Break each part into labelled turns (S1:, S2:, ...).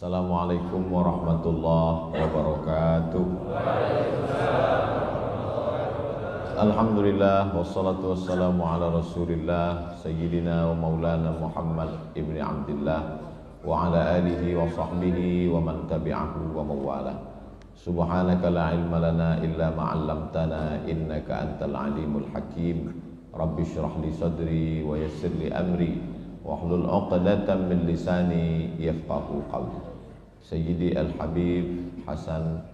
S1: Assalamualaikum warahmatullahi wabarakatuh. Alhamdulillah wassalatu wassalamu ala Rasulillah Sayyidina wa maulana Muhammad ibni Abdillah wa ala alihi wa sahbihi wa man tabi'ahu wa mawala. Subhanaka la ilma lana illa ma 'allamtana innaka antal alimul hakim. Rabbi shrah li sadri wa yassir li amri wahlul 'uqdatam min lisani yafqahu qawli. Sayyidi Al-Habib Hasan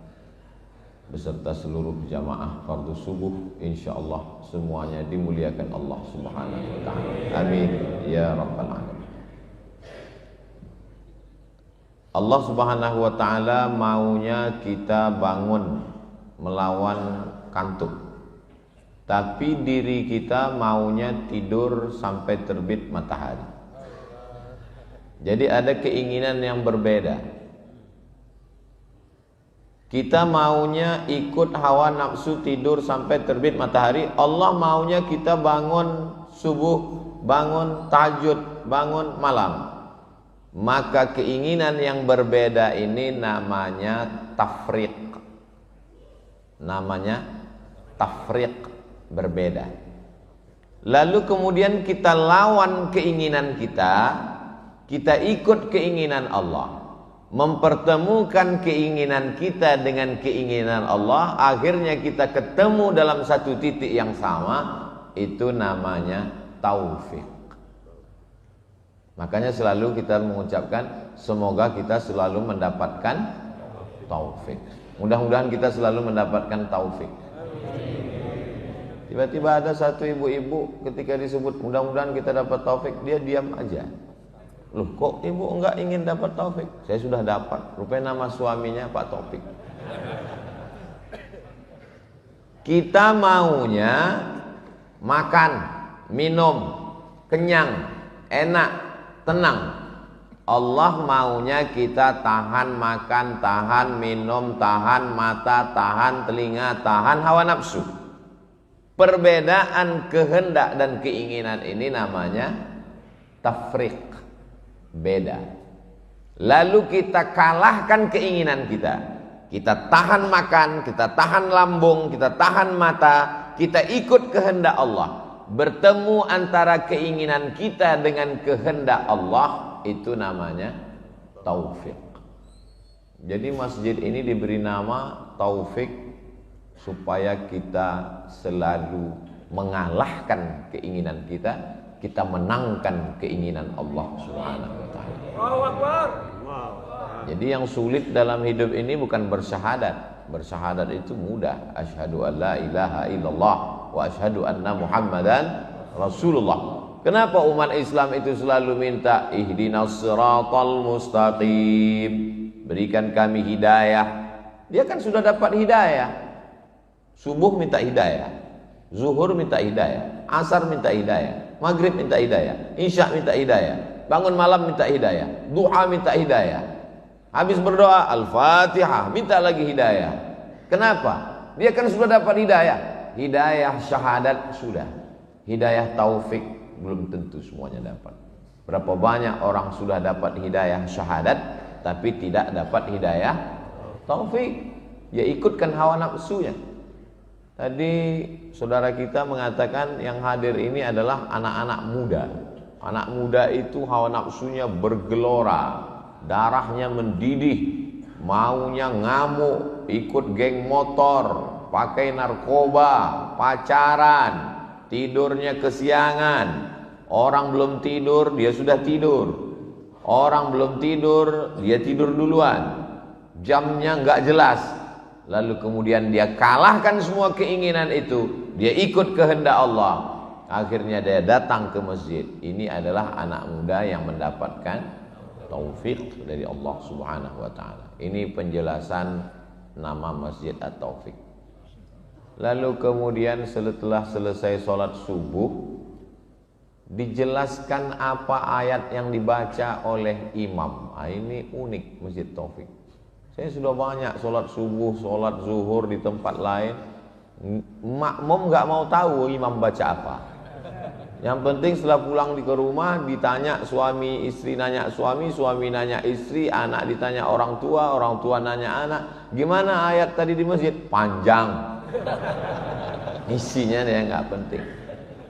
S1: beserta seluruh jamaah fardu subuh insyaallah semuanya dimuliakan Allah Subhanahu wa taala. Amin ya rabbal alamin. Allah Subhanahu wa taala maunya kita bangun melawan kantuk. Tapi diri kita maunya tidur sampai terbit matahari. Jadi ada keinginan yang berbeda. Kita maunya ikut hawa nafsu tidur sampai terbit matahari. Allah maunya kita bangun subuh, bangun tahajud, bangun malam. Maka keinginan yang berbeda ini namanya tafriq. Namanya tafriq, berbeda. Lalu kemudian kita lawan keinginan kita ikut keinginan Allah, mempertemukan keinginan kita dengan keinginan Allah, akhirnya kita ketemu dalam satu titik yang sama. Itu namanya taufik. Makanya selalu kita mengucapkan semoga kita selalu mendapatkan taufik. Mudah-mudahan kita selalu mendapatkan taufik. Tiba-tiba ada satu ibu-ibu ketika disebut mudah-mudahan kita dapat taufik, dia diam aja. Loh, kok ibu enggak ingin dapat taufik? Saya sudah dapat. Rupanya nama suaminya Pak Taufik. Kita maunya makan, minum, kenyang, enak, tenang. Allah maunya kita tahan makan, tahan minum, tahan mata, tahan telinga, tahan hawa nafsu. Perbedaan kehendak dan keinginan ini namanya tafriq. Beda. Lalu kita kalahkan keinginan kita. Kita tahan makan, kita tahan lambung, kita tahan mata, kita ikut kehendak Allah. Bertemu antara keinginan kita dengan kehendak Allah, itu namanya taufik. Jadi masjid ini diberi nama taufik supaya kita selalu mengalahkan keinginan kita. Kita menangkan keinginan Allah Subhanahu wa taala. Allahu Akbar. Jadi yang sulit dalam hidup ini bukan bersyahadat. Bersyahadat itu mudah. Asyhadu an la ilaha illallah wa asyhadu anna Muhammadan Rasulullah. Kenapa umat Islam itu selalu minta ihdinas siratal mustaqim? Berikan kami hidayah. Dia kan sudah dapat hidayah. Subuh minta hidayah, zuhur minta hidayah, asar minta hidayah, maghrib minta hidayah, isya minta hidayah, bangun malam minta hidayah, duha minta hidayah. Habis berdoa Al-Fatihah minta lagi hidayah. Kenapa? Dia kan sudah dapat hidayah. Hidayah syahadat sudah. Hidayah taufik belum tentu semuanya dapat. Berapa banyak orang sudah dapat hidayah syahadat tapi tidak dapat hidayah taufik. Dia ikutkan hawa nafsunya. Tadi saudara kita mengatakan yang hadir ini adalah anak-anak muda. Anak muda itu hawa nafsunya bergelora, darahnya mendidih, maunya ngamuk, ikut geng motor, pakai narkoba, pacaran, tidurnya kesiangan. Orang belum tidur, dia sudah tidur. Orang belum tidur, dia tidur duluan. Jamnya nggak jelas. Lalu kemudian dia kalahkan semua keinginan itu. Dia ikut kehendak Allah. Akhirnya dia datang ke masjid. Ini adalah anak muda yang mendapatkan taufik dari Allah Subhanahu wa taala. Ini penjelasan nama Masjid At-Taufik. Lalu kemudian setelah selesai sholat subuh, dijelaskan apa ayat yang dibaca oleh imam. Ini unik Masjid Taufik. Saya sudah banyak sholat subuh, sholat zuhur di tempat lain. Makmum nggak mau tahu imam baca apa. Yang penting setelah pulang ke rumah ditanya suami, istri nanya suami, suami nanya istri, anak ditanya orang tua nanya anak. Gimana ayat tadi di masjid? Panjang. Isinya dia nggak penting.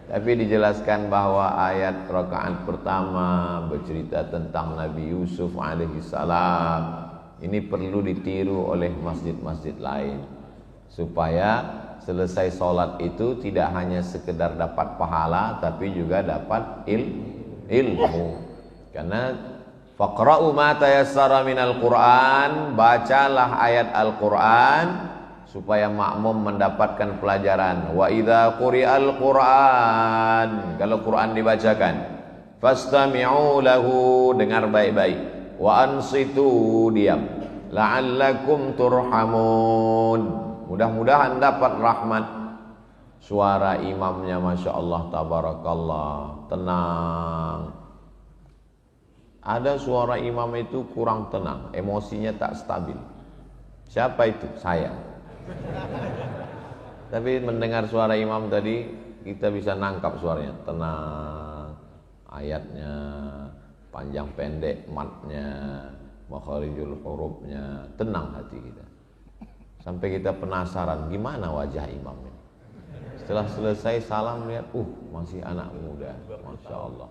S1: Tapi dijelaskan bahwa ayat rakaat pertama bercerita tentang Nabi Yusuf alaihi salam. Ini perlu ditiru oleh masjid-masjid lain supaya selesai sholat itu tidak hanya sekedar dapat pahala tapi juga dapat ilmu. Karena faqra'u ma tayassara minal Qur'an, bacalah ayat Al-Qur'an supaya makmum mendapatkan pelajaran. Wa idza quri'al Qur'an, kalau Quran dibacakan, fastami'u lahu, dengar baik-baik, wa ansitu, diam, la'allakum turhamun, mudah-mudahan dapat rahmat. Suara imamnya Masya Allah tabarakallah, tenang. Ada suara imam itu kurang tenang, emosinya tak stabil. Siapa itu? Saya. Tapi mendengar suara imam tadi, kita bisa nangkap suaranya, tenang, ayatnya panjang pendek, matnya, makharijul hurufnya, tenang hati kita. Sampai kita penasaran gimana wajah imam ini. Setelah selesai salam lihat, masih anak muda, Masya Allah.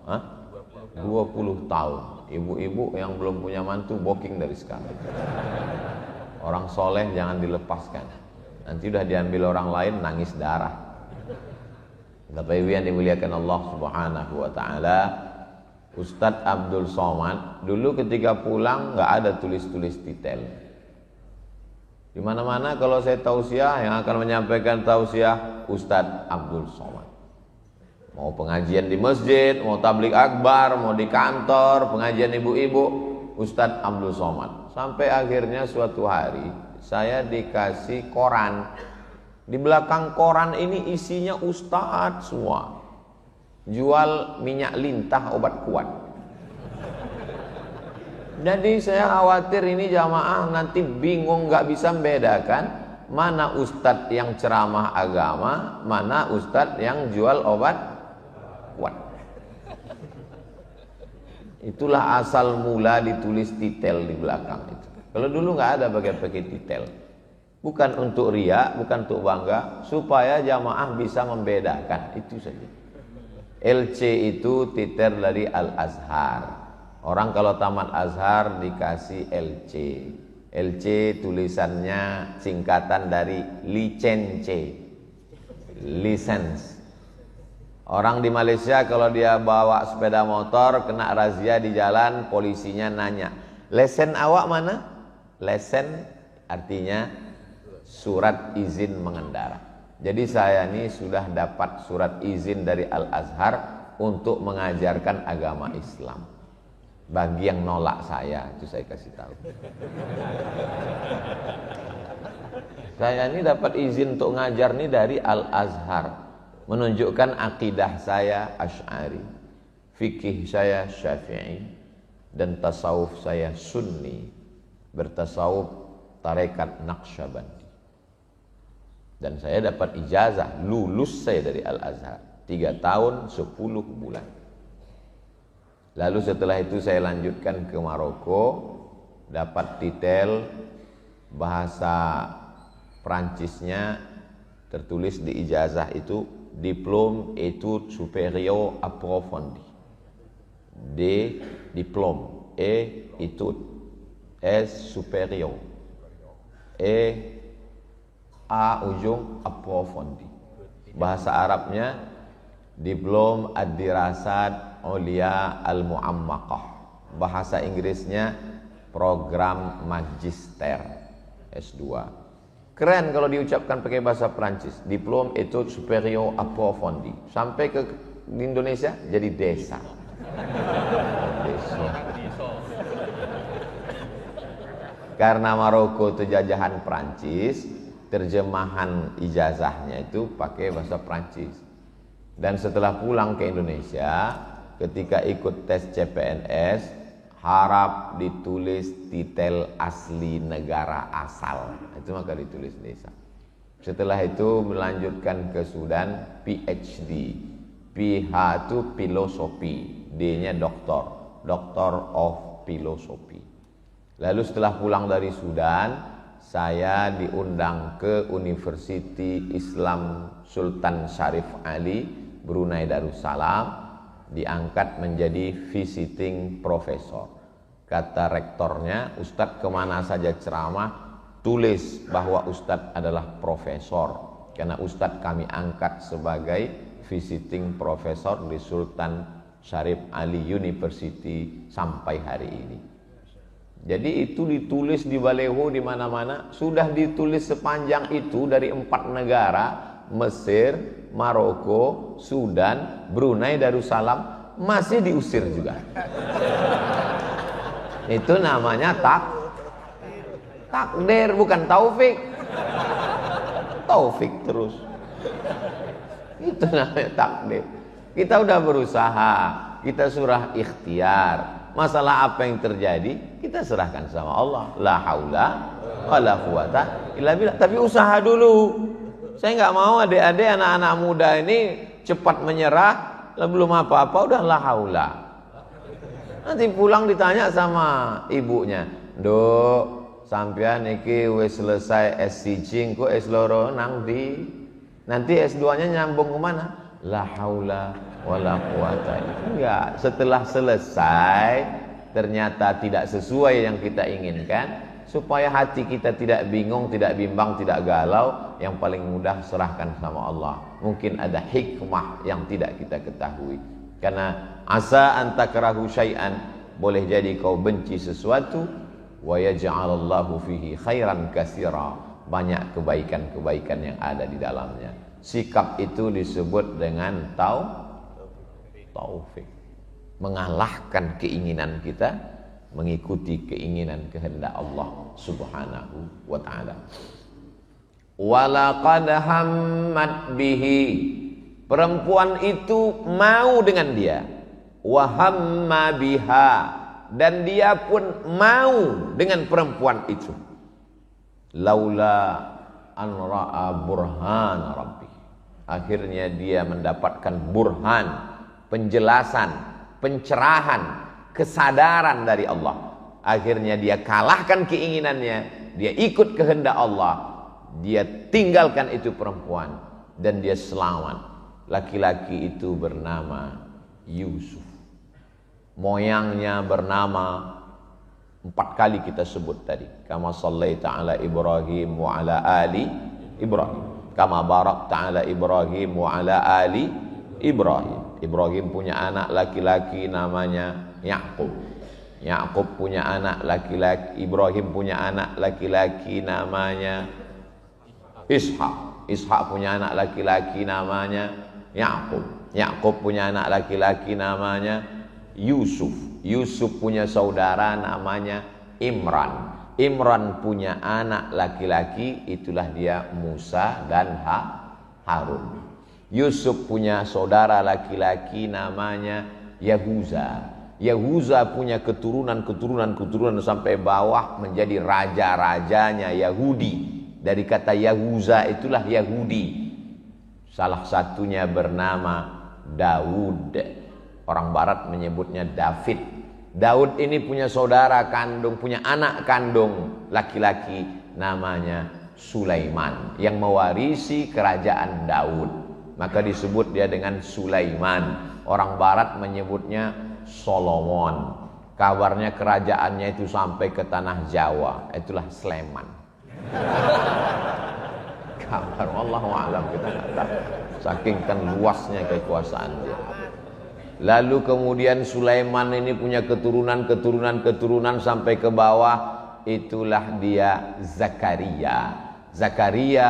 S1: 20 tahun. Ibu-ibu yang belum punya mantu booking dari sekarang. Orang soleh jangan dilepaskan. Nanti udah diambil orang lain, nangis darah. Bapak Ibu yang dimuliakan Allah Subhanahu wa taala, Ustadz Abdul Somad dulu ketika pulang nggak ada tulis-tulis detail. Di mana-mana kalau saya tausiah, yang akan menyampaikan tausiah Ustadz Abdul Somad. Mau pengajian di masjid, mau tablik akbar, mau di kantor, pengajian ibu-ibu, Ustadz Abdul Somad. Sampai akhirnya suatu hari saya dikasih koran. Di belakang koran ini isinya ustadz semua. Jual minyak lintah obat kuat. Jadi saya khawatir ini jamaah nanti bingung, nggak bisa membedakan mana ustadz yang ceramah agama, mana ustadz yang jual obat kuat. Itulah asal mula ditulis detail di belakang itu. Kalau dulu nggak ada pakai detail. Bukan untuk riya, bukan untuk bangga, supaya jamaah bisa membedakan, itu saja. LC itu titer dari Al-Azhar. Orang kalau tamat Azhar dikasih LC. LC tulisannya singkatan dari licence, license. Orang di Malaysia kalau dia bawa sepeda motor kena razia di jalan, polisinya nanya, lesen awak mana? Lesen artinya surat izin mengendara. Jadi saya ini sudah dapat surat izin dari Al-Azhar untuk mengajarkan agama Islam. Bagi yang nolak saya, itu saya kasih tahu. Saya ini dapat izin untuk ngajar nih dari Al-Azhar, menunjukkan akidah saya Asy'ari, fikih saya Syafi'i, dan tasawuf saya Sunni, bertasawuf tarekat Naqsyabandi. Dan saya dapat ijazah, lulus saya dari Al-Azhar 3 tahun 10 bulan. Lalu setelah itu saya lanjutkan ke Maroko, dapat detail bahasa Prancisnya, tertulis di ijazah itu Diplôme études supérieures approfondies. Diplôme et études supérieures et a ujung approfondi. Bahasa Arabnya Diplom ad-dirasat ulia al-mu'ammaqah. Bahasa Inggrisnya program magister S2. Keren kalau diucapkan pakai bahasa Prancis. Diplôme études supérieures approfondies. Sampai ke Indonesia jadi desa. Desa. Karena Maroko itu jajahan Prancis, terjemahan ijazahnya itu pakai bahasa Prancis. Dan setelah pulang ke Indonesia, ketika ikut tes CPNS, harap ditulis detail asli negara asal. Itu maka ditulis desa. Setelah itu melanjutkan ke Sudan, PhD. PH itu filosofi, D-nya doktor, Doctor of Philosophy. Lalu setelah pulang dari Sudan, saya diundang ke University Islam Sultan Syarif Ali, Brunei Darussalam, diangkat menjadi visiting professor. Kata rektornya, Ustadz kemana saja ceramah, tulis bahwa Ustadz adalah profesor, karena Ustadz kami angkat sebagai visiting professor di Sultan Syarif Ali University sampai hari ini. Jadi itu ditulis di baleho di mana-mana, sudah ditulis sepanjang itu dari 4 negara, Mesir, Maroko, Sudan, Brunei Darussalam, masih diusir juga. Itu namanya takdir, bukan taufik. Taufik terus. Itu namanya takdir. Kita udah berusaha, kita surah ikhtiar. Masalah apa yang terjadi, kita serahkan sama Allah. La haula wala quwata illa billah. Tapi usaha dulu. Saya nggak mau adik-adik, anak-anak muda ini cepat menyerah, belum apa-apa udah la haula. Nanti pulang ditanya sama ibunya, "Nduk, sampean iki wis selesai S1 engko S2 nang ndi? Nanti S2-nya nyambung ke mana?" La haula wala quwata. Enggak, setelah selesai ternyata tidak sesuai yang kita inginkan, supaya hati kita tidak bingung, tidak bimbang, tidak galau, yang paling mudah serahkan sama Allah. Mungkin ada hikmah yang tidak kita ketahui. Karena asa an takrahu syai'an, boleh jadi kau benci sesuatu, wa yaj'alallahu fihi khairan katsira, banyak kebaikan-kebaikan yang ada di dalamnya. Sikap itu disebut dengan taufik. Mengalahkan keinginan kita, mengikuti keinginan kehendak Allah Subhanahu wa ta'ala. Walaqad hammat bihi, perempuan itu mau dengan dia. Wa hamma biha, dan dia pun mau dengan perempuan itu. Laula an ra'a burhan rabbi, akhirnya dia mendapatkan burhan, penjelasan, pencerahan, kesadaran dari Allah. Akhirnya dia kalahkan keinginannya, dia ikut kehendak Allah, dia tinggalkan itu perempuan, dan dia selamat. Laki-laki itu bernama Yusuf. Moyangnya bernama 4 kali kita sebut tadi. Kama sallaita ala Ibrahim wa ala ali Ibrahim. Kama barakta ala Ibrahim wa ala ali Ibrahim. Ibrahim punya anak laki-laki namanya Ya'qub. Ya'qub punya anak laki-laki, Ibrahim punya anak laki-laki namanya Ishak. Ishak punya anak laki-laki namanya Ya'qub. Ya'qub punya anak laki-laki namanya Yusuf. Yusuf punya saudara namanya Imran. Imran punya anak laki-laki, itulah dia Musa dan Harun. Yusuf punya saudara laki-laki namanya Yahuza. Yahuza punya keturunan sampai bawah menjadi raja-rajanya Yahudi. Dari kata Yahuza itulah Yahudi. Salah satunya bernama Daud. Orang barat menyebutnya David. Daud ini punya saudara kandung, punya anak kandung laki-laki namanya Sulaiman, yang mewarisi kerajaan Daud. Maka disebut dia dengan Sulaiman. Orang barat menyebutnya Solomon. Kabarnya kerajaannya itu sampai ke tanah Jawa, itulah Sleman. Kabar wallahu a'lam, kita nggak tahu. Saking kan luasnya kekuasaan dia. Lalu kemudian Sulaiman ini punya keturunan sampai ke bawah, itulah dia Zakaria. Zakaria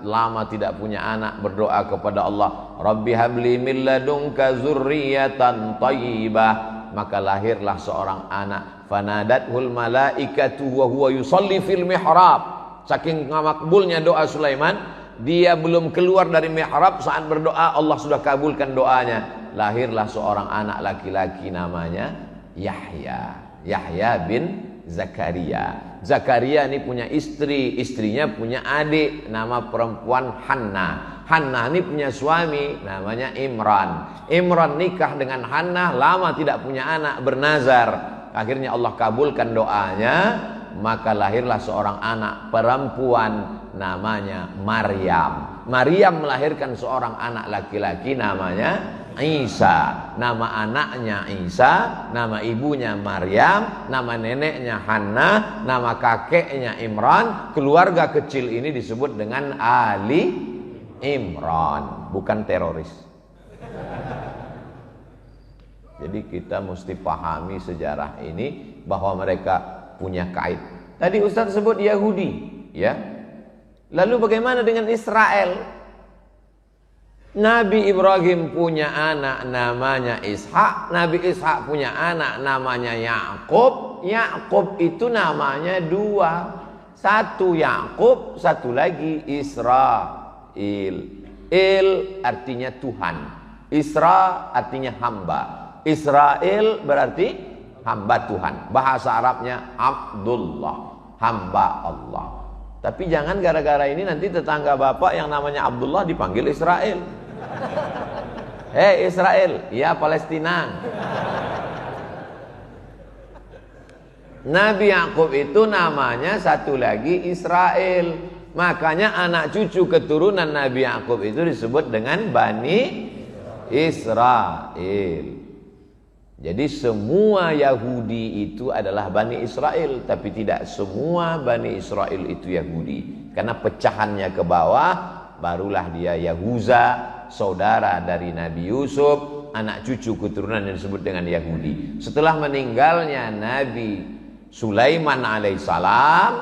S1: lama tidak punya anak, berdoa kepada Allah, Rabbi habli min ladunka zurriyatan thayyibah. Maka lahirlah seorang anak, fanadathul malaikatu wa huwa yusalli fil mihrab. Saking makbulnya doa Sulaiman, dia belum keluar dari mihrab, saat berdoa Allah sudah kabulkan doanya. Lahirlah seorang anak laki-laki namanya Yahya. Yahya bin Zakaria. Zakaria ini punya istri, istrinya punya adik, nama perempuan Hannah. Hannah ini punya suami, namanya Imran. Imran nikah dengan Hannah, lama tidak punya anak, bernazar. Akhirnya Allah kabulkan doanya, maka lahirlah seorang anak perempuan namanya Maryam. Maryam melahirkan seorang anak laki-laki namanya Isa. Nama anaknya Isa, nama ibunya Maryam, nama neneknya Hannah, nama kakeknya Imran. Keluarga kecil ini disebut dengan Ali Imran, bukan teroris. Jadi kita mesti pahami sejarah ini bahwa mereka punya kait. Tadi Ustaz sebut Yahudi, ya. Lalu bagaimana dengan Israel? Nabi Ibrahim punya anak namanya Ishak, Nabi Ishak punya anak namanya Yakub. Yakub itu namanya dua, satu Yakub, satu lagi Israel. Il artinya Tuhan, Isra artinya hamba, Israel berarti hamba Tuhan. Bahasa Arabnya Abdullah, hamba Allah. Tapi jangan gara-gara ini nanti tetangga bapak yang namanya Abdullah dipanggil Israel. Hei Israel, ya Palestina. Nabi Yakub itu namanya satu lagi Israel. Makanya anak cucu keturunan Nabi Yakub itu disebut dengan Bani Israel. Jadi semua Yahudi itu adalah Bani Israel, tapi tidak semua Bani Israel itu Yahudi. Karena pecahannya ke bawah, barulah dia Yahuza, saudara dari Nabi Yusuf, anak cucu keturunan yang disebut dengan Yahudi. Setelah meninggalnya Nabi Sulaiman alaihissalam,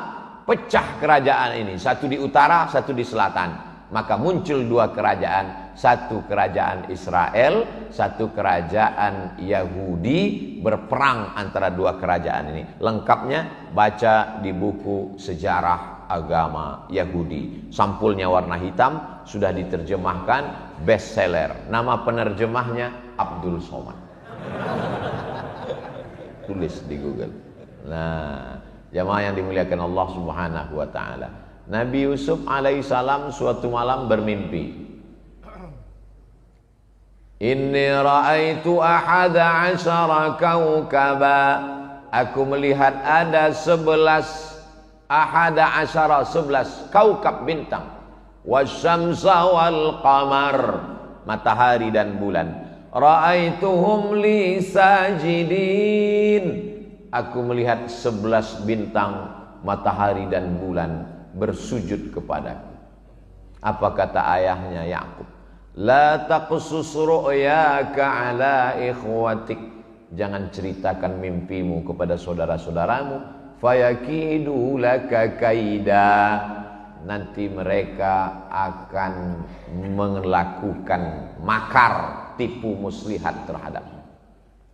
S1: pecah kerajaan ini, satu di utara, satu di selatan. Maka muncul dua kerajaan, satu kerajaan Israel, satu kerajaan Yahudi, berperang antara dua kerajaan ini. Lengkapnya baca di buku sejarah agama Yahudi. Sampulnya warna hitam, sudah diterjemahkan, bestseller. Nama penerjemahnya Abdul Somad. Tulis di Google. Nah, jamaah yang dimuliakan Allah Subhanahu wa taala. Nabi Yusuf alaihissalam suatu malam bermimpi. Inni ra'aitu ahada asyara kawkaba. Aku melihat ada 11 ahada asyara, 11 kaukab bintang. Wasyamsa wal qamar, matahari dan bulan. Ra'aituhum li sajidin. Aku melihat 11 bintang, matahari dan bulan bersujud kepadaku. Apa kata ayahnya Yakub? La taqsus ru'yaka ala ikhwatik. Jangan ceritakan mimpimu kepada saudara-saudaramu. Fayakidu laka kaida. Nanti mereka akan melakukan makar, tipu muslihat terhadapmu.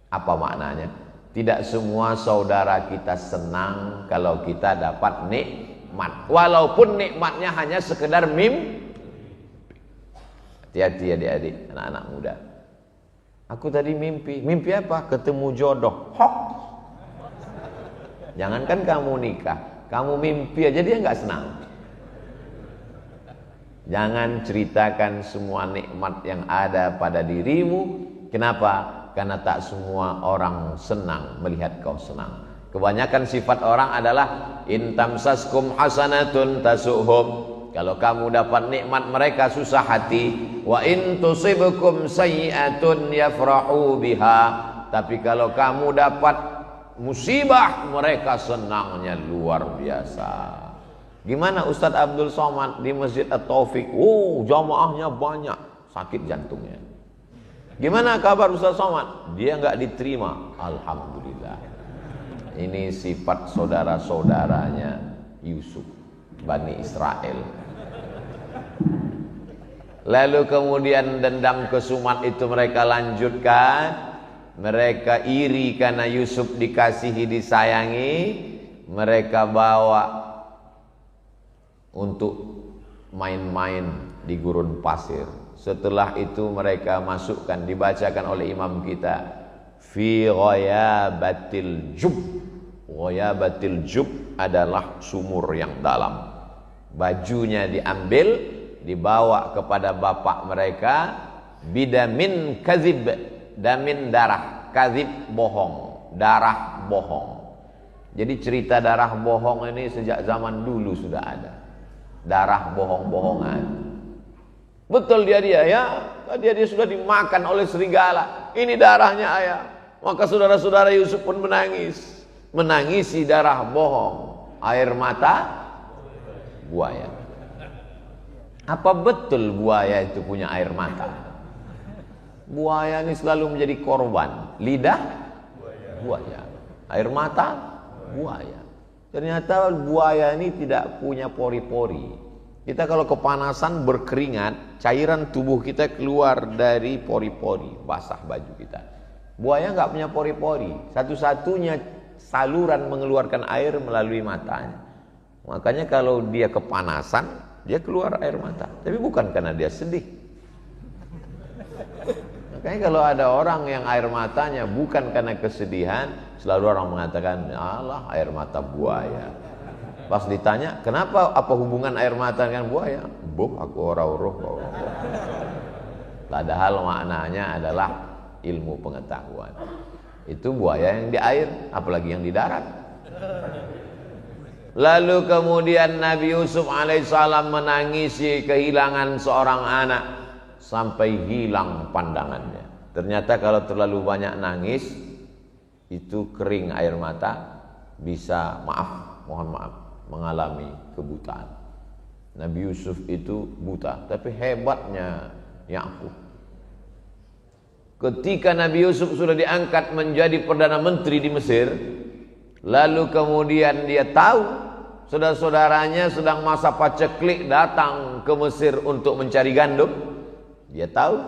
S1: Apa maknanya? Tidak semua saudara kita senang kalau kita dapat nikmat, walaupun nikmatnya hanya sekedar mimpi. Hati-hati adik-adik, anak-anak muda. Aku tadi mimpi apa? Ketemu jodoh. Hoax. Jangankan kamu nikah, kamu mimpi aja dia nggak senang. Jangan ceritakan semua nikmat yang ada pada dirimu. Kenapa? Karena tak semua orang senang melihat kau senang. Kebanyakan sifat orang adalah in tamsaskum hasanatun tasuhum. Kalau kamu dapat nikmat mereka susah hati. Wa in tusibukum sayyi'atun yafrahu biha. Tapi kalau kamu dapat musibah mereka senangnya luar biasa. Gimana Ustadz Abdul Somad di Masjid At-Taufik? Jamaahnya banyak, sakit jantungnya. Gimana kabar Ustadz Somad? Dia nggak diterima. Alhamdulillah. Ini sifat saudara-saudaranya Yusuf, Bani Israel. Lalu kemudian dendam kesumat itu mereka lanjutkan. Mereka iri karena Yusuf dikasihi, disayangi. Mereka bawa untuk main-main di gurun pasir. Setelah itu mereka masukkan, dibacakan oleh imam kita, fi ghayabatil jub, Ghayabatil jub adalah sumur yang dalam. Bajunya diambil, dibawa kepada bapak mereka, bidamin kazib, damin darah, kazib bohong, darah bohong. Jadi cerita darah bohong ini sejak zaman dulu sudah ada. Darah bohong-bohongan. Betul dia ya, dia sudah dimakan oleh serigala. Ini darahnya ayah. Maka saudara-saudara Yusuf pun menangis, menangisi darah bohong, air mata buaya. Apa betul buaya itu punya air mata? Buaya ini selalu menjadi korban. Lidah buaya, air mata buaya. Ternyata buaya ini tidak punya pori-pori. Kita kalau kepanasan berkeringat, cairan tubuh kita keluar dari pori-pori, basah baju kita. Buaya nggak punya pori-pori. Satu-satunya saluran mengeluarkan air melalui matanya. Makanya kalau dia kepanasan, dia keluar air mata. Tapi bukan karena dia sedih. Makanya kalau ada orang yang air matanya bukan karena kesedihan, selalu orang mengatakan, alah air mata buaya. Pas ditanya, kenapa, apa hubungan air mata dengan buaya? Buh, aku ora-uruh. Padahal maknanya adalah ilmu pengetahuan. Itu buaya yang di air, apalagi yang di darat. Lalu kemudian Nabi Yusuf alaihissalam menangisi kehilangan seorang anak sampai hilang pandangannya. Ternyata kalau terlalu banyak nangis, itu kering air mata, bisa mohon maaf, mengalami kebutaan. Nabi Yusuf itu buta, tapi hebatnya Yakub. Ketika Nabi Yusuf sudah diangkat menjadi Perdana Menteri di Mesir, lalu kemudian dia tahu saudara-saudaranya sedang masa paceklik datang ke Mesir untuk mencari gandum. Dia tahu,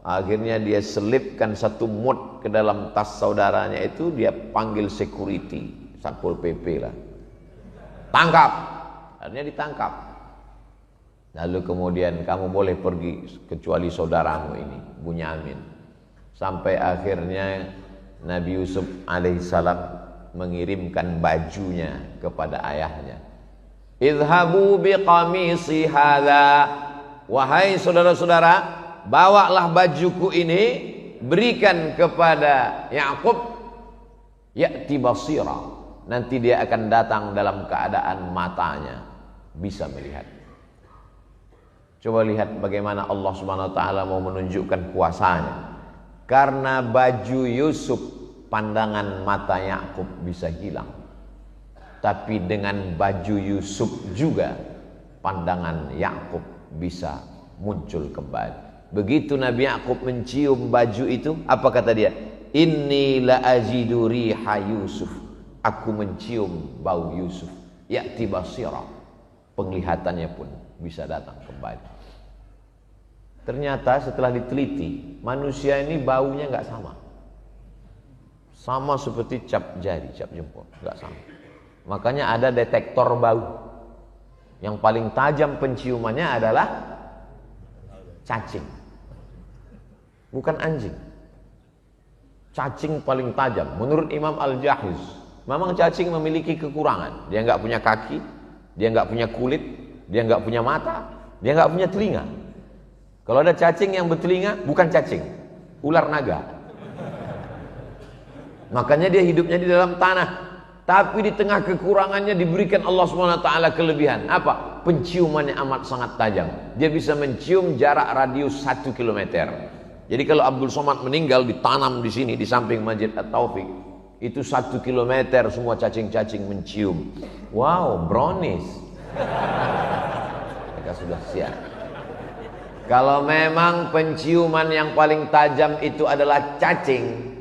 S1: akhirnya dia selipkan satu mut ke dalam tas saudaranya itu, dia panggil security, Satpol PP lah. Tangkap, akhirnya ditangkap. Lalu kemudian kamu boleh pergi kecuali saudaramu ini, Bunyamin. Sampai akhirnya Nabi Yusuf alaihissalam mengirimkan bajunya kepada ayahnya. Idhabu biqamisi hadza, wahai saudara-saudara, bawalah bajuku ini, berikan kepada Yakub, ya'ti basira, nanti dia akan datang dalam keadaan matanya bisa melihat. Coba lihat bagaimana Allah Subhanahu wa taala mau menunjukkan kuasanya. Karena baju Yusuf, pandangan mata Yakub bisa hilang. Tapi dengan baju Yusuf juga pandangan Yakub bisa muncul kembali. Begitu Nabi Yakub mencium baju itu, apa kata dia? Inni la ajidu riha Yusuf. Aku mencium bau Yusuf. Ya'ti basira. Penglihatannya pun bisa datang kembali. Ternyata setelah diteliti, manusia ini baunya nggak sama. Sama seperti cap jari, cap jempol, nggak sama. Makanya ada detektor bau. Yang paling tajam penciumannya adalah cacing, bukan anjing. Cacing paling tajam. Menurut Imam Al-Jahiz, memang cacing memiliki kekurangan. Dia nggak punya kaki, dia nggak punya kulit, dia nggak punya mata, dia nggak punya telinga. Kalau ada cacing yang bertelinga, bukan cacing, ular naga. Makanya dia hidupnya di dalam tanah. Tapi di tengah kekurangannya diberikan Allah SWT kelebihan. Apa? Penciumannya amat sangat tajam. Dia bisa mencium jarak radius 1 km. Jadi kalau Abdul Somad meninggal, ditanam di sini, di samping Masjid At-Taufik, itu 1 km semua cacing-cacing mencium. Wow, brownies. Mereka sudah siap. Kalau memang penciuman yang paling tajam itu adalah cacing,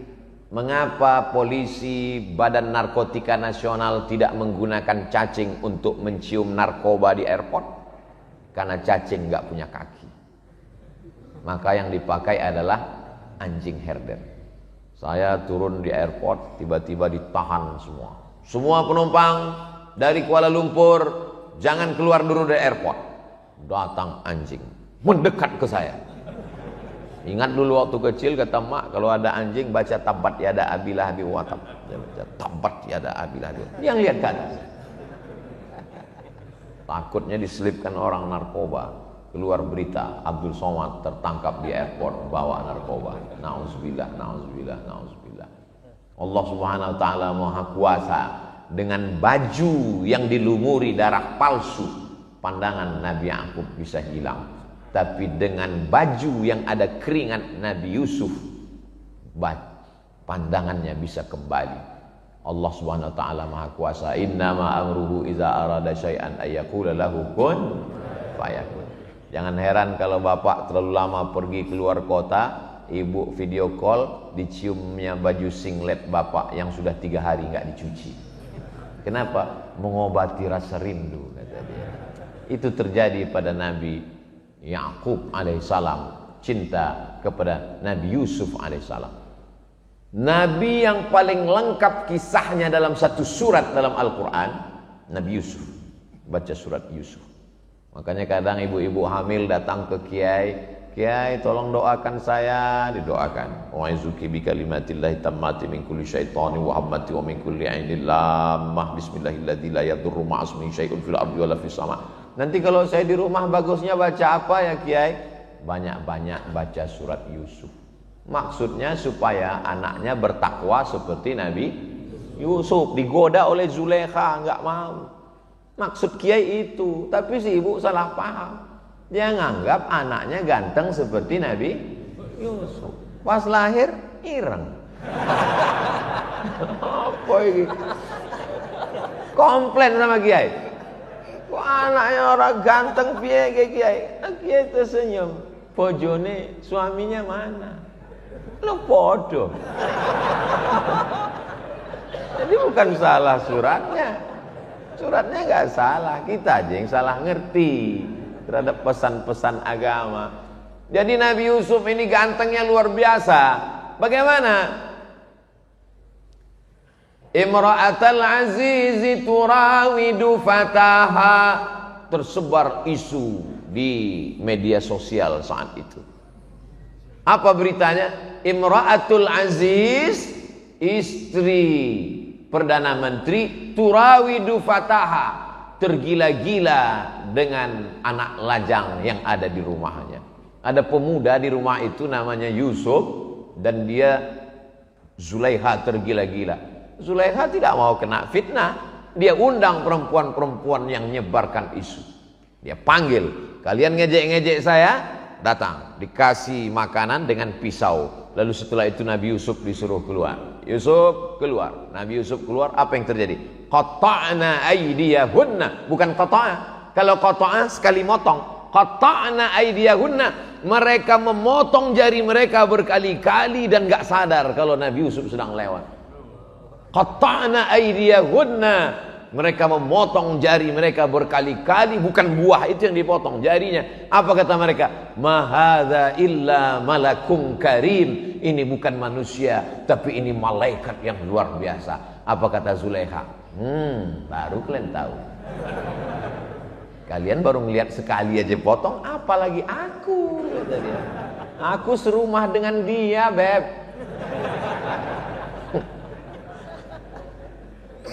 S1: mengapa polisi Badan Narkotika Nasional tidak menggunakan cacing untuk mencium narkoba di airport? Karena cacing nggak punya kaki. Maka yang dipakai adalah anjing herder. Saya turun di airport, tiba-tiba ditahan semua. Semua penumpang dari Kuala Lumpur, jangan keluar dulu dari airport. Datang anjing, mendekat ke saya. Ingat dulu waktu kecil kata mak, kalau ada anjing baca tabat yada abilah abi watab. Dia baca tabat yada abilah abi. Yang lihat ke atas. Takutnya diselipkan orang narkoba. Keluar berita Abdul Somad tertangkap di airport bawa narkoba. Nauzubillah, nauzubillah, nauzubillah. Allah Subhanahu wa taala Maha Kuasa, dengan baju yang dilumuri darah palsu, pandangan Nabi Yakub bisa hilang. Tapi dengan baju yang ada keringat Nabi Yusuf, pandangannya bisa kembali. Allah Subhanahu wa taala Maha Kuasa. Innama amruhu iza arada syai'an ayyaqula lahu kun fayakun. Jangan heran kalau bapak terlalu lama pergi keluar kota, ibu video call, diciumnya baju singlet bapak yang sudah 3 hari nggak dicuci. Kenapa? Mengobati rasa rindu, kata dia. Itu terjadi pada Nabi Yakub alaihissalam, cinta kepada Nabi Yusuf alaihissalam. Nabi yang paling lengkap kisahnya dalam satu surat dalam Al-Quran, Nabi Yusuf. Baca surat Yusuf. Makanya kadang ibu-ibu hamil datang ke kiai, kiai tolong doakan saya, didoakan. Wa'idzuki bi kalimatillahi tammati min kulli syaitani wa hammati wa min kulli ainin lammah bismillahilladzi la yadurru ma'asmihi syai'un fil ardi wala fis sama. Nanti kalau saya di rumah bagusnya baca apa ya kiai? Banyak-banyak baca surat Yusuf. Maksudnya supaya anaknya bertakwa seperti Nabi Yusuf. Digoda oleh Zulaikha, enggak mau. Maksud kiai itu, tapi si ibu salah paham. Dia nganggap anaknya ganteng seperti Nabi Yusuf. Pas lahir ireng. Apa ini? Komplain sama kiai. Kok anaknya orang ganteng piye kiai? Kiai tersenyum. Bojone suaminya mana? Lo podo. Jadi bukan salah suratnya. Suratnya nggak salah, kita aja yang salah ngerti terhadap pesan-pesan agama. Jadi Nabi Yusuf ini gantengnya luar biasa. Bagaimana? Imra'atal azizi turawidu fataha. Tersebar isu di media sosial saat itu. Apa beritanya? Imra'atul aziz, istri Perdana Menteri, turawidu fataha, tergila-gila dengan anak lajang yang ada di rumahnya. Ada pemuda di rumah itu namanya Yusuf, dan dia Zulaikha tergila-gila. Zulaikha tidak mau kena fitnah. Dia undang perempuan-perempuan yang menyebarkan isu. Dia panggil, kalian ngejek-ngejek saya, datang, dikasih makanan dengan pisau. Lalu setelah itu Nabi Yusuf disuruh keluar. Yusuf keluar. Nabi Yusuf keluar, apa yang terjadi? Qata'na aydiyahunna, bukan qata'a. Kalau qata'a sekali motong. Qata'na aydiyahunna, mereka memotong jari mereka berkali-kali dan gak sadar kalau Nabi Yusuf sedang lewat. Qata'na aydiyahunna, mereka memotong jari mereka berkali-kali, bukan buah itu yang dipotong, jarinya. Apa kata mereka? Ma hadza illa malakum karim. Ini bukan manusia, tapi ini malaikat yang luar biasa. Apa kata Zulaikha? Baru kalian tahu. Kalian baru melihat sekali aja potong, apalagi aku, kata dia. Aku serumah dengan dia, Beb.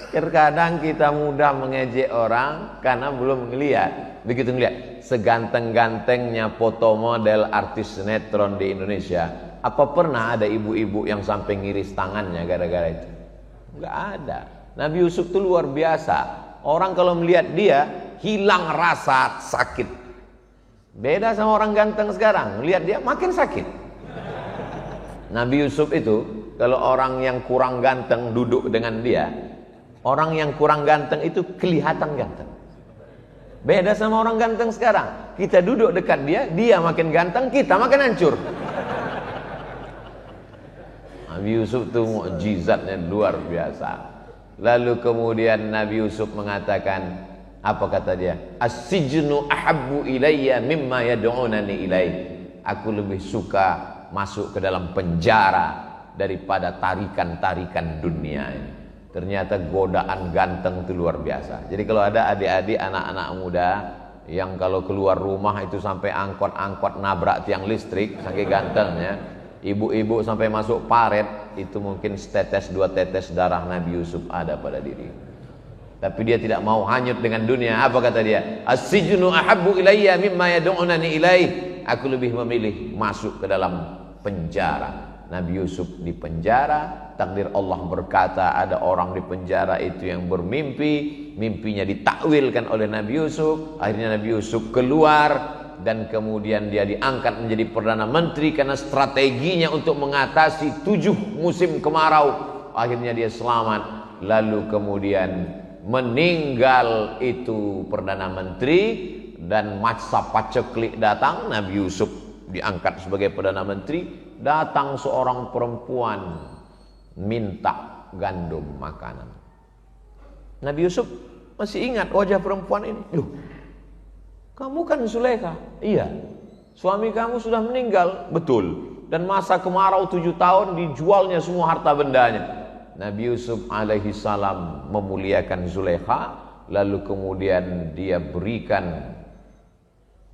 S1: Terkadang kita mudah mengejek orang karena belum melihat. Begitu melihat seganteng-gantengnya foto model artis sinetron di Indonesia, apa pernah ada ibu-ibu yang sampai ngiris tangannya gara-gara itu? Enggak ada. Nabi Yusuf itu luar biasa. Orang kalau melihat dia hilang rasa sakit. Beda sama orang ganteng sekarang, melihat dia makin sakit. Nabi Yusuf itu kalau orang yang kurang ganteng duduk dengan dia, orang yang kurang ganteng itu kelihatan ganteng. Beda sama orang ganteng sekarang. Kita duduk dekat dia, dia makin ganteng, kita makin hancur. Nabi Yusuf itu mukjizatnya luar biasa. Lalu kemudian Nabi Yusuf mengatakan, apa kata dia? As-sijnu ahabbu ilayya mimma yad'unani ilaih. Aku lebih suka masuk ke dalam penjara daripada tarikan-tarikan dunia ini. Ternyata godaan ganteng itu luar biasa. Jadi kalau ada adik-adik anak-anak muda yang kalau keluar rumah itu sampai angkot-angkot nabrak tiang listrik, saking gantengnya. Ibu-ibu sampai masuk paret, itu mungkin setetes dua tetes darah Nabi Yusuf ada pada diri. Tapi dia tidak mau hanyut dengan dunia. Apa kata dia? As-sijnu ahabbu ilayya mimma yad'unani ilaih. Aku lebih memilih masuk ke dalam penjara. Nabi Yusuf di penjara, takdir Allah berkata ada orang di penjara itu yang bermimpi, mimpinya ditakwilkan oleh Nabi Yusuf. Akhirnya Nabi Yusuf keluar dan kemudian dia diangkat menjadi Perdana Menteri karena strateginya untuk mengatasi 7 musim kemarau. Akhirnya dia selamat. Lalu kemudian meninggal itu Perdana Menteri dan masa paceklik datang. Nabi Yusuf diangkat sebagai Perdana Menteri. Datang seorang perempuan minta gandum makanan. Nabi Yusuf masih ingat wajah perempuan ini. Loh, kamu kan Zulaikha? Iya. Suami kamu sudah meninggal? Betul. Dan masa kemarau 7 tahun dijualnya semua harta bendanya. Nabi Yusuf alaihi salam memuliakan Zulaikha, lalu kemudian dia berikan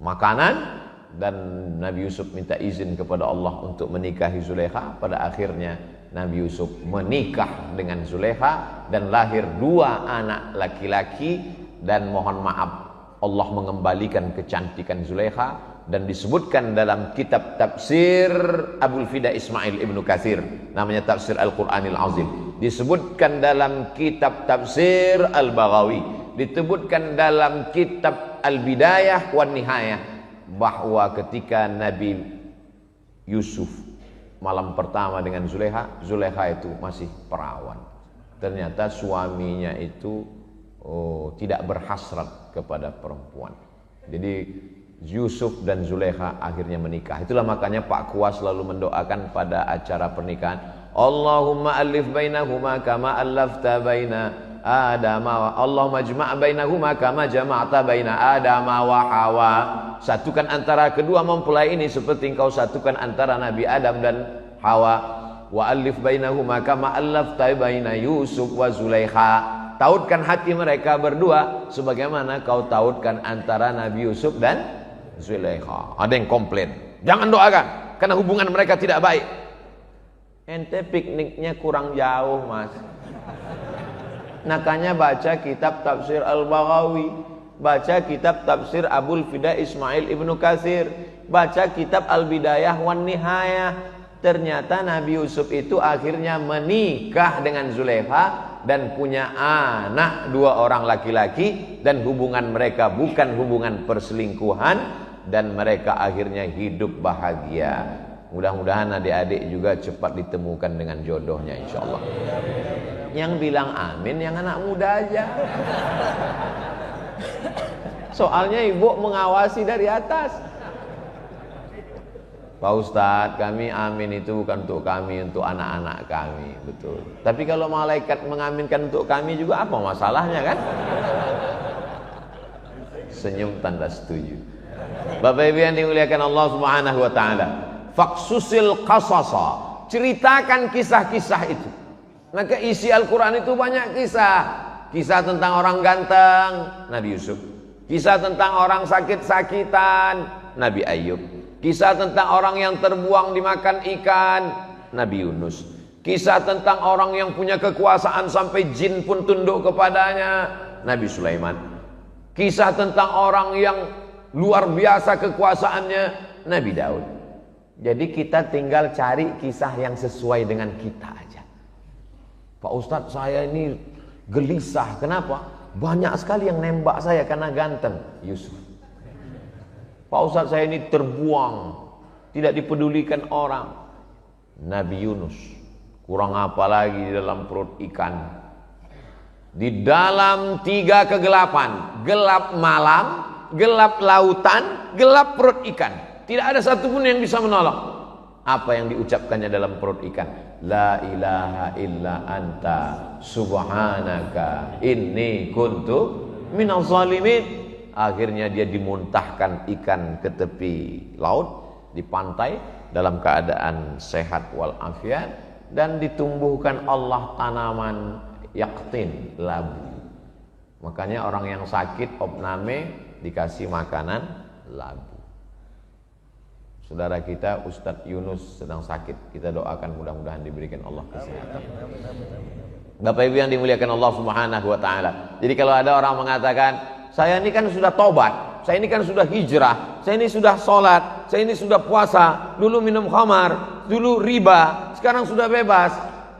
S1: makanan. Dan Nabi Yusuf minta izin kepada Allah untuk menikahi Zulaikha. Pada akhirnya Nabi Yusuf menikah dengan Zulaikha dan lahir 2 anak laki-laki. Dan mohon maaf, Allah mengembalikan kecantikan Zulaikha. Dan disebutkan dalam kitab tafsir Abul Fida Ismail Ibnu Katsir, namanya Tafsir Al-Quranil Azim. Disebutkan dalam kitab tafsir Al-Baghawi, disebutkan dalam kitab Al-Bidayah wan Nihayah, bahwa ketika Nabi Yusuf malam pertama dengan Zulaikha, Zulaikha itu masih perawan. Ternyata suaminya itu tidak berhasrat kepada perempuan. Jadi Yusuf dan Zulaikha akhirnya menikah. Itulah makanya Pak Kuas selalu mendoakan pada acara pernikahan, Allahumma alif bainahuma kama allafta baina Adama, Allahumma jma' bainahuma kama jama'ta baina Adama wa Hawa. Satukan antara kedua mempelai ini seperti engkau satukan antara Nabi Adam dan Hawa. Wa alif bainahuma kama allafta baina Yusuf wa Zulaikha. Tautkan hati mereka berdua sebagaimana kau tautkan antara Nabi Yusuf dan Zulaikha. Ada yang komplain, jangan doakan karena hubungan mereka tidak baik. Ente pikniknya kurang jauh, Mas. Makanya baca kitab tafsir Al-Baghawi, baca kitab tafsir Abul Fida Ismail Ibnu Katsir, baca kitab Al-Bidayah wan Nihayah. Ternyata Nabi Yusuf itu akhirnya menikah dengan Zulaikha dan punya anak 2 orang laki-laki, dan hubungan mereka bukan hubungan perselingkuhan, dan mereka akhirnya hidup bahagia. Mudah-mudahan adik-adik juga cepat ditemukan dengan jodohnya insyaallah. Yang bilang amin yang anak muda aja. Soalnya ibu mengawasi dari atas. Pak Ustadz, kami amin itu bukan untuk kami, untuk anak-anak kami. Betul. Tapi kalau malaikat mengaminkan untuk kami juga, apa masalahnya kan? Senyum tanda setuju. Bapak Ibu yang dimuliakan Allah Subhanahu wa taala, faqsusil qasasa, ceritakan kisah-kisah itu. Maka isi Al-Quran itu banyak kisah. Kisah tentang orang ganteng, Nabi Yusuf. Kisah tentang orang sakit-sakitan, Nabi Ayub. Kisah tentang orang yang terbuang dimakan ikan, Nabi Yunus. Kisah tentang orang yang punya kekuasaan sampai jin pun tunduk kepadanya, Nabi Sulaiman. Kisah tentang orang yang luar biasa kekuasaannya, Nabi Daud. Jadi kita tinggal cari kisah yang sesuai dengan kita aja. Pak Ustadz, saya ini gelisah. Kenapa? Banyak sekali yang nembak saya karena ganteng. Yusuf. Pak Ustadz, saya ini terbuang, tidak dipedulikan orang. Nabi Yunus. Kurang apa lagi di dalam perut ikan. Di dalam 3 kegelapan, gelap malam, gelap lautan, gelap perut ikan. Tidak ada satupun yang bisa menolong. Apa yang diucapkannya dalam perut ikan? La ilaha illa anta subhanaka inni kuntu minaz zalimin. Akhirnya dia dimuntahkan ikan ke tepi laut, di pantai, dalam keadaan sehat walafiat, dan ditumbuhkan Allah tanaman yaktin, labu. Makanya orang yang sakit opname dikasih makanan labu. Saudara kita Ustadz Yunus sedang sakit, kita doakan mudah-mudahan diberikan Allah kesehatan. Bapak Ibu yang dimuliakan Allah Subhanahu wa taala. Jadi kalau ada orang mengatakan, saya ini kan sudah tobat, saya ini kan sudah hijrah, saya ini sudah sholat, saya ini sudah puasa, dulu minum khamar, dulu riba, sekarang sudah bebas.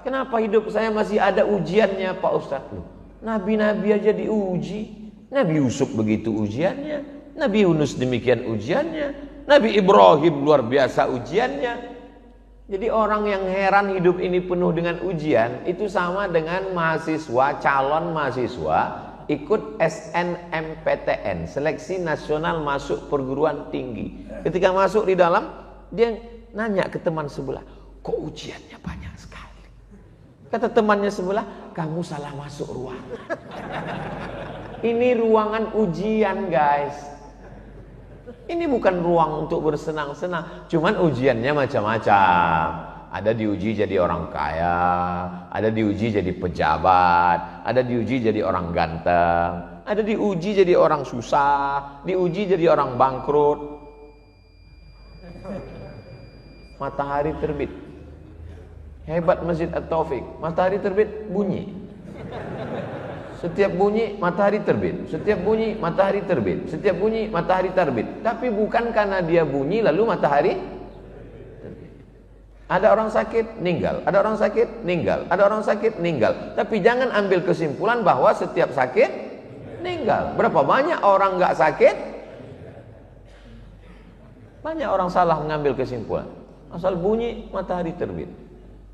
S1: Kenapa hidup saya masih ada ujiannya Pak Ustadz? Nabi-nabi aja diuji. Nabi Yusuf begitu ujiannya, Nabi Yunus demikian ujiannya, Nabi Ibrahim luar biasa ujiannya. Jadi orang yang heran hidup ini penuh dengan ujian, itu sama dengan mahasiswa, calon mahasiswa ikut SNMPTN, Seleksi Nasional Masuk Perguruan Tinggi. Ketika masuk di dalam, dia nanya ke teman sebelah, kok ujiannya banyak sekali? Kata temannya sebelah, kamu salah masuk ruangan. Ini ruangan ujian guys. Ini bukan ruang untuk bersenang-senang. Cuman ujiannya macam-macam. Ada diuji jadi orang kaya, ada diuji jadi pejabat, ada diuji jadi orang ganteng, ada diuji jadi orang susah, diuji jadi orang bangkrut. Matahari terbit. Hebat Masjid At-Taufik. Matahari terbit bunyi. Setiap bunyi matahari terbit, setiap bunyi matahari terbit, setiap bunyi matahari terbit. Tapi bukan karena dia bunyi lalu matahari terbit. Ada orang sakit, meninggal. Ada orang sakit, meninggal. Ada orang sakit, meninggal. Tapi jangan ambil kesimpulan bahwa setiap sakit meninggal. Berapa banyak orang nggak sakit? Banyak orang salah mengambil kesimpulan. Asal bunyi matahari terbit.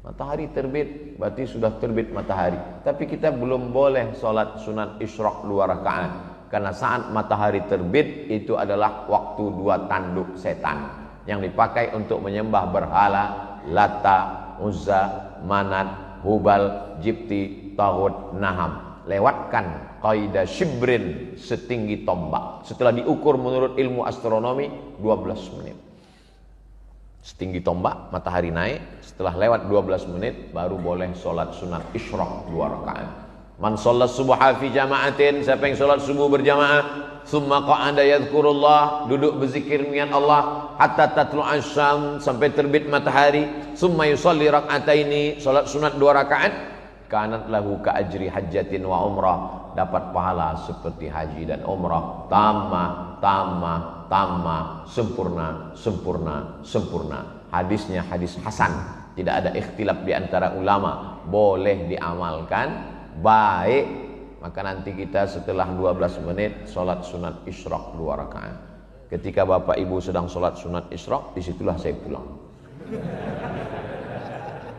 S1: Matahari terbit berarti sudah terbit matahari. Tapi kita belum boleh sholat sunat isyraq 2 rakaat. Karena saat matahari terbit itu adalah waktu 2 tanduk setan yang dipakai untuk menyembah berhala Lata, Uzza, Manat, Hubal, Jibti, Taghut, Naham. Lewatkan kaidah shibrin, setinggi tombak. Setelah diukur menurut ilmu astronomi 12 menit. Setinggi tombak, matahari naik. Setelah lewat 12 menit baru boleh sholat sunat isyraq 2 rakaat. Man sholat subuha fi jama'atin, siapa yang sholat subuh berjamaah, summa qa'ada yadhkurullah, duduk berzikir dengan Allah hatta tatlu'asy syams, sampai terbit matahari, summa yusalli rak'ataini, sholat sunat 2 rakaat, kanat lahu ka ajri hajjatin wa umrah, dapat pahala seperti haji dan umrah. Tamah, sempurna, sempurna, sempurna. Hadisnya hadis hasan, tidak ada ikhtilaf di antara ulama, boleh diamalkan, baik. Maka nanti kita setelah 12 menit sholat sunat isyraq 2 rakaat. Ketika bapak ibu sedang sholat sunat isyraq, disitulah saya pulang.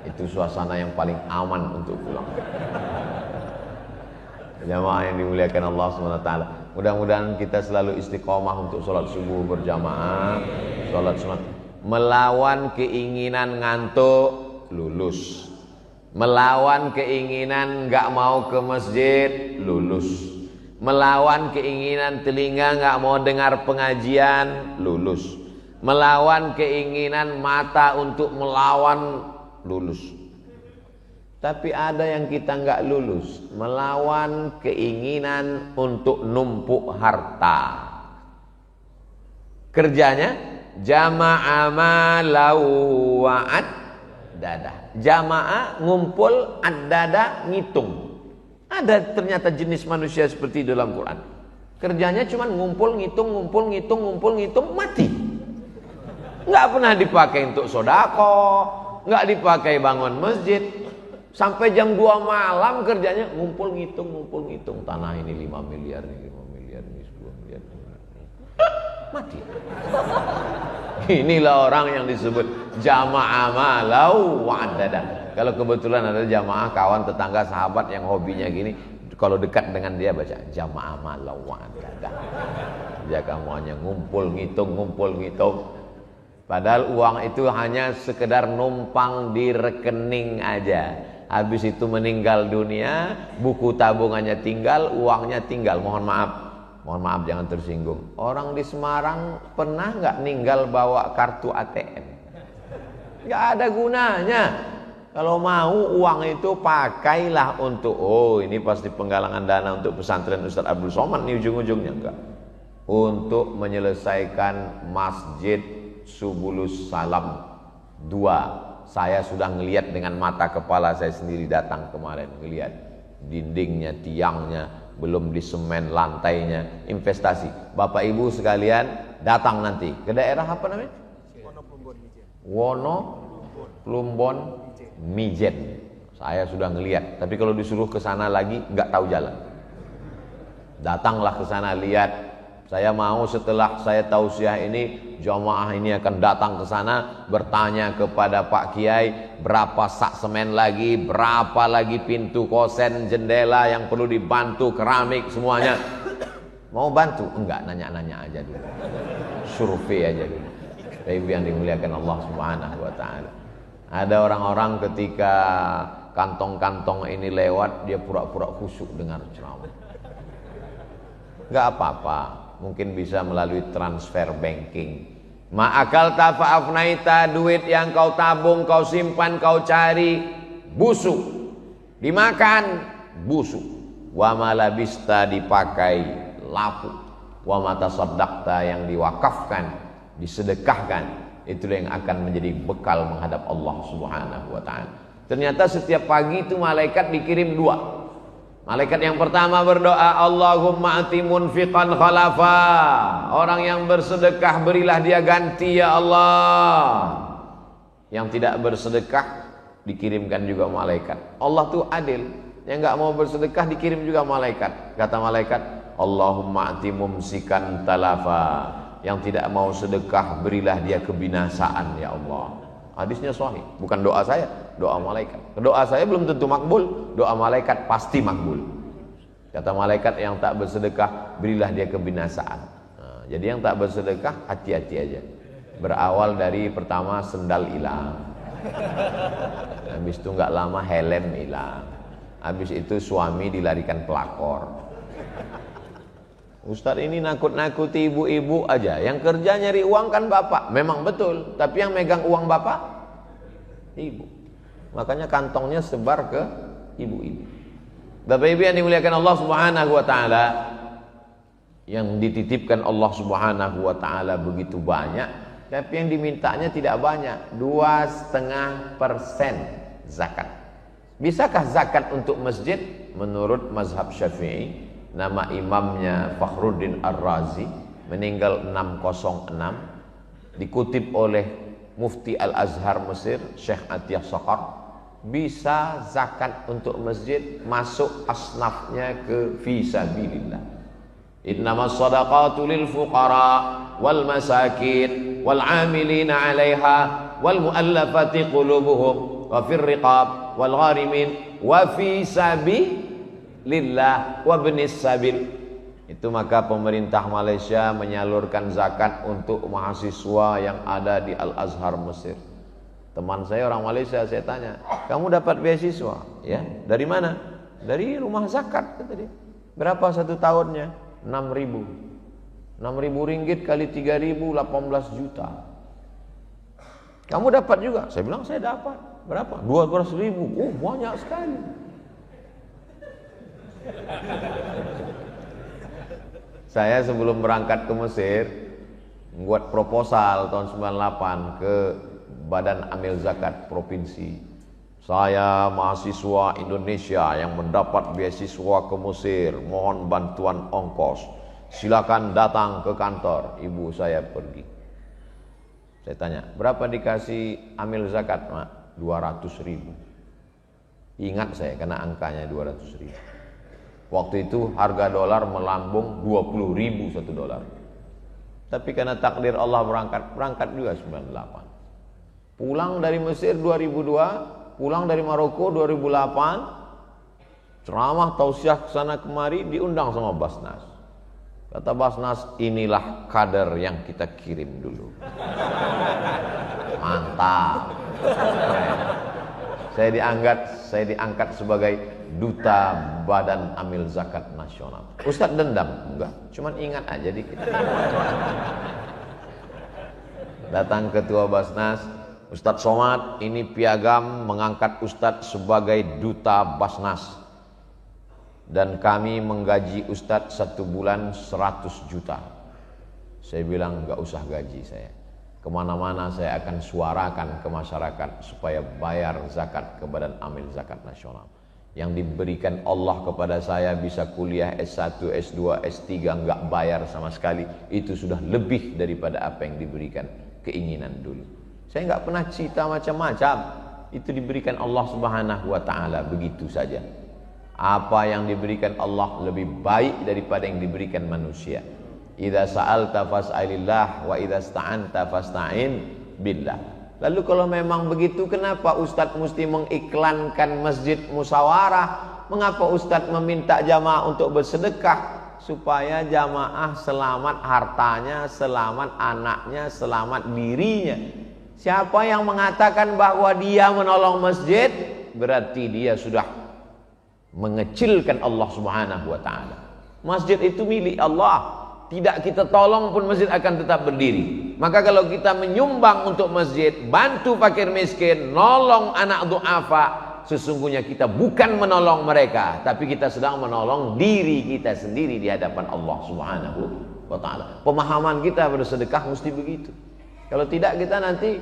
S1: Itu suasana yang paling aman untuk pulang. Jamaah yang dimuliakan Allah SWT, mudah-mudahan kita selalu istiqomah untuk sholat subuh berjamaah, sholat sunat. Melawan keinginan ngantuk, lulus. Melawan keinginan nggak mau ke masjid, lulus. Melawan keinginan telinga nggak mau dengar pengajian, lulus. Melawan keinginan mata untuk melawan, lulus. Tapi ada yang kita nggak lulus, melawan keinginan untuk numpuk harta. Kerjanya jama'a malau wa'ad dada. Jamaah ngumpul, ad-dada ngitung. Ada ternyata jenis manusia seperti dalam Quran. Kerjanya cuma ngumpul, ngitung, ngumpul, ngitung, ngumpul, ngitung, mati. Nggak pernah dipakai untuk sodako, nggak dipakai bangun masjid. Sampai jam 2 malam kerjanya ngumpul ngitung tanah ini 5 miliar ini 5 miliar ini 10 miliar mati. Inilah orang yang disebut jamaah malau wa'adada. Kalau kebetulan ada jamaah kawan tetangga sahabat yang hobinya gini, kalau dekat dengan dia baca jamaah malau wa'adada. Ya kamu hanya ngumpul ngitung. Padahal uang itu hanya sekedar numpang di rekening aja. Habis itu meninggal dunia, buku tabungannya tinggal, uangnya tinggal. Mohon maaf jangan tersinggung. Orang di Semarang pernah nggak ninggal bawa kartu ATM? Nggak ada gunanya. Kalau mau uang itu pakailah untuk, oh ini pasti penggalangan dana untuk pesantren Ustaz Abdul Somad nih ujung-ujungnya. Enggak. untuk menyelesaikan Masjid Subulus Salam 2. Saya sudah ngelihat dengan mata kepala saya sendiri, datang kemarin ngelihat dindingnya, tiangnya, belum disemen lantainya, investasi. Bapak Ibu sekalian datang nanti ke daerah apa namanya? Wono Plumbon Mijen. Saya sudah ngelihat, tapi kalau disuruh ke sana lagi nggak tahu jalan. Datanglah ke sana, lihat. Saya mau setelah saya tausiah ini, jamaah ini akan datang ke sana bertanya kepada Pak Kiai berapa sak semen lagi, berapa lagi pintu kosen, jendela yang perlu dibantu, keramik semuanya. Mau bantu? Enggak, nanya-nanya aja dulu. Survei aja dulu. Ibu yang dimuliakan Allah Subhanahu wa taala. Ada orang-orang ketika kantong-kantong ini lewat, dia pura-pura khusyuk dengar ceramah. Enggak apa-apa, mungkin bisa melalui transfer banking. Ma'akal tafa'afnaita, duit yang kau tabung, kau simpan, kau cari, busuk, dimakan, busuk. Wa malabista, dipakai, lapuk. Wa matasaddaqta, yang diwakafkan, disedekahkan, itulah yang akan menjadi bekal menghadap Allah Subhanahu wa ta'ala. Ternyata setiap pagi itu malaikat dikirim 2. Malaikat yang pertama berdoa, Allahumma ati munfiqan khalafa. Orang yang bersedekah berilah dia ganti ya Allah. Yang tidak bersedekah dikirimkan juga malaikat. Allah tuh adil. Yang enggak mau bersedekah dikirim juga malaikat. Kata malaikat, Allahumma ati mumsikan talafa. Yang tidak mau sedekah berilah dia kebinasaan ya Allah. Hadisnya sahih, bukan doa saya, doa malaikat. Doa saya belum tentu makbul, doa malaikat pasti makbul. Kata malaikat, yang tak bersedekah berilah dia kebinasaan. Nah, jadi yang tak bersedekah hati-hati aja. Berawal dari pertama sendal hilang, habis itu nggak lama helm hilang, habis itu suami dilarikan pelakor. Ustadz ini nakut-nakuti ibu-ibu aja. Yang kerja nyari uang kan bapak. Memang betul. Tapi yang megang uang bapak, ibu. Makanya kantongnya sebar ke ibu-ibu. Bapak ibu yang dimuliakan Allah Subhanahu wa ta'ala, yang dititipkan Allah Subhanahu wa ta'ala begitu banyak, tapi yang dimintanya tidak banyak. 2,5% zakat. Bisakah zakat untuk masjid? Menurut mazhab Syafi'i, nama imamnya Fakhruddin Ar-Razi, meninggal 606, dikutip oleh Mufti Al-Azhar Mesir, Syekh Atiyah Saqar, bisa zakat untuk masjid masuk asnafnya ke fisabilillah. Innamas shadaqatu lil fuqara wal masakin wal 'amilina 'alaiha wal mu'allafati qulubuhum wa fir riqab wal gharimin wa fi lillah wa benis sabil. Itu maka pemerintah Malaysia menyalurkan zakat untuk mahasiswa yang ada di Al-Azhar Mesir. Teman saya orang Malaysia, saya tanya, kamu dapat beasiswa? Ya, dari mana? Dari rumah zakat, kata dia. Berapa satu tahunnya? 6.000. 6.000 ringgit kali 3.000, 18 juta. Kamu dapat juga? Saya bilang saya dapat. Berapa? 12.000. Oh, banyak sekali. Saya sebelum berangkat ke Mesir membuat proposal tahun 98 ke Badan Amil Zakat Provinsi. Saya mahasiswa Indonesia yang mendapat beasiswa ke Mesir, mohon bantuan ongkos. Silakan datang ke kantor. Ibu saya pergi. Saya tanya, berapa dikasih amil zakat, Mak? 200.000. Ingat saya karena angkanya 200.000. Waktu itu harga dolar melambung 20.000 satu dolar. Tapi karena takdir Allah berangkat juga 98. Pulang dari Mesir 2002, pulang dari Maroko 2008. Ceramah tausiah kesana kemari diundang sama Basnas. Kata Basnas, inilah kader yang kita kirim dulu. Mantap. Saya diangkat sebagai Duta Badan Amil Zakat Nasional. Ustadz dendam? Enggak, cuman ingat aja dikit. Datang ketua Basnas, Ustadz Somad, ini piagam mengangkat Ustadz sebagai Duta Basnas. Dan kami menggaji Ustadz 1 bulan 100 juta. Saya bilang gak usah gaji saya. Kemana-mana saya akan suarakan ke masyarakat supaya bayar zakat ke Badan Amil Zakat Nasional. Yang diberikan Allah kepada saya bisa kuliah S1, S2, S3 gak bayar sama sekali. Itu sudah lebih daripada apa yang diberikan keinginan dulu. Saya gak pernah cita macam-macam. Itu diberikan Allah Subhanahu wa ta'ala begitu saja. Apa yang diberikan Allah lebih baik daripada yang diberikan manusia. Idza sa'alta fas'alillah wa idza sta'anta fasta'in billah. Lalu kalau memang begitu, kenapa Ustadz mesti mengiklankan masjid musyawarah? Mengapa Ustadz meminta jamaah untuk bersedekah? Supaya jamaah selamat hartanya, selamat anaknya, selamat dirinya. Siapa yang mengatakan bahwa dia menolong masjid, berarti dia sudah mengecilkan Allah Subhanahu wa ta'ala. Masjid itu milik Allah. Tidak kita tolong pun masjid akan tetap berdiri. Maka kalau kita menyumbang untuk masjid, bantu fakir miskin, nolong anak du'afa, sesungguhnya kita bukan menolong mereka, tapi kita sedang menolong diri kita sendiri di hadapan Allah Subhanahu wa ta'ala. Pemahaman kita bersedekah mesti begitu. Kalau tidak, kita nanti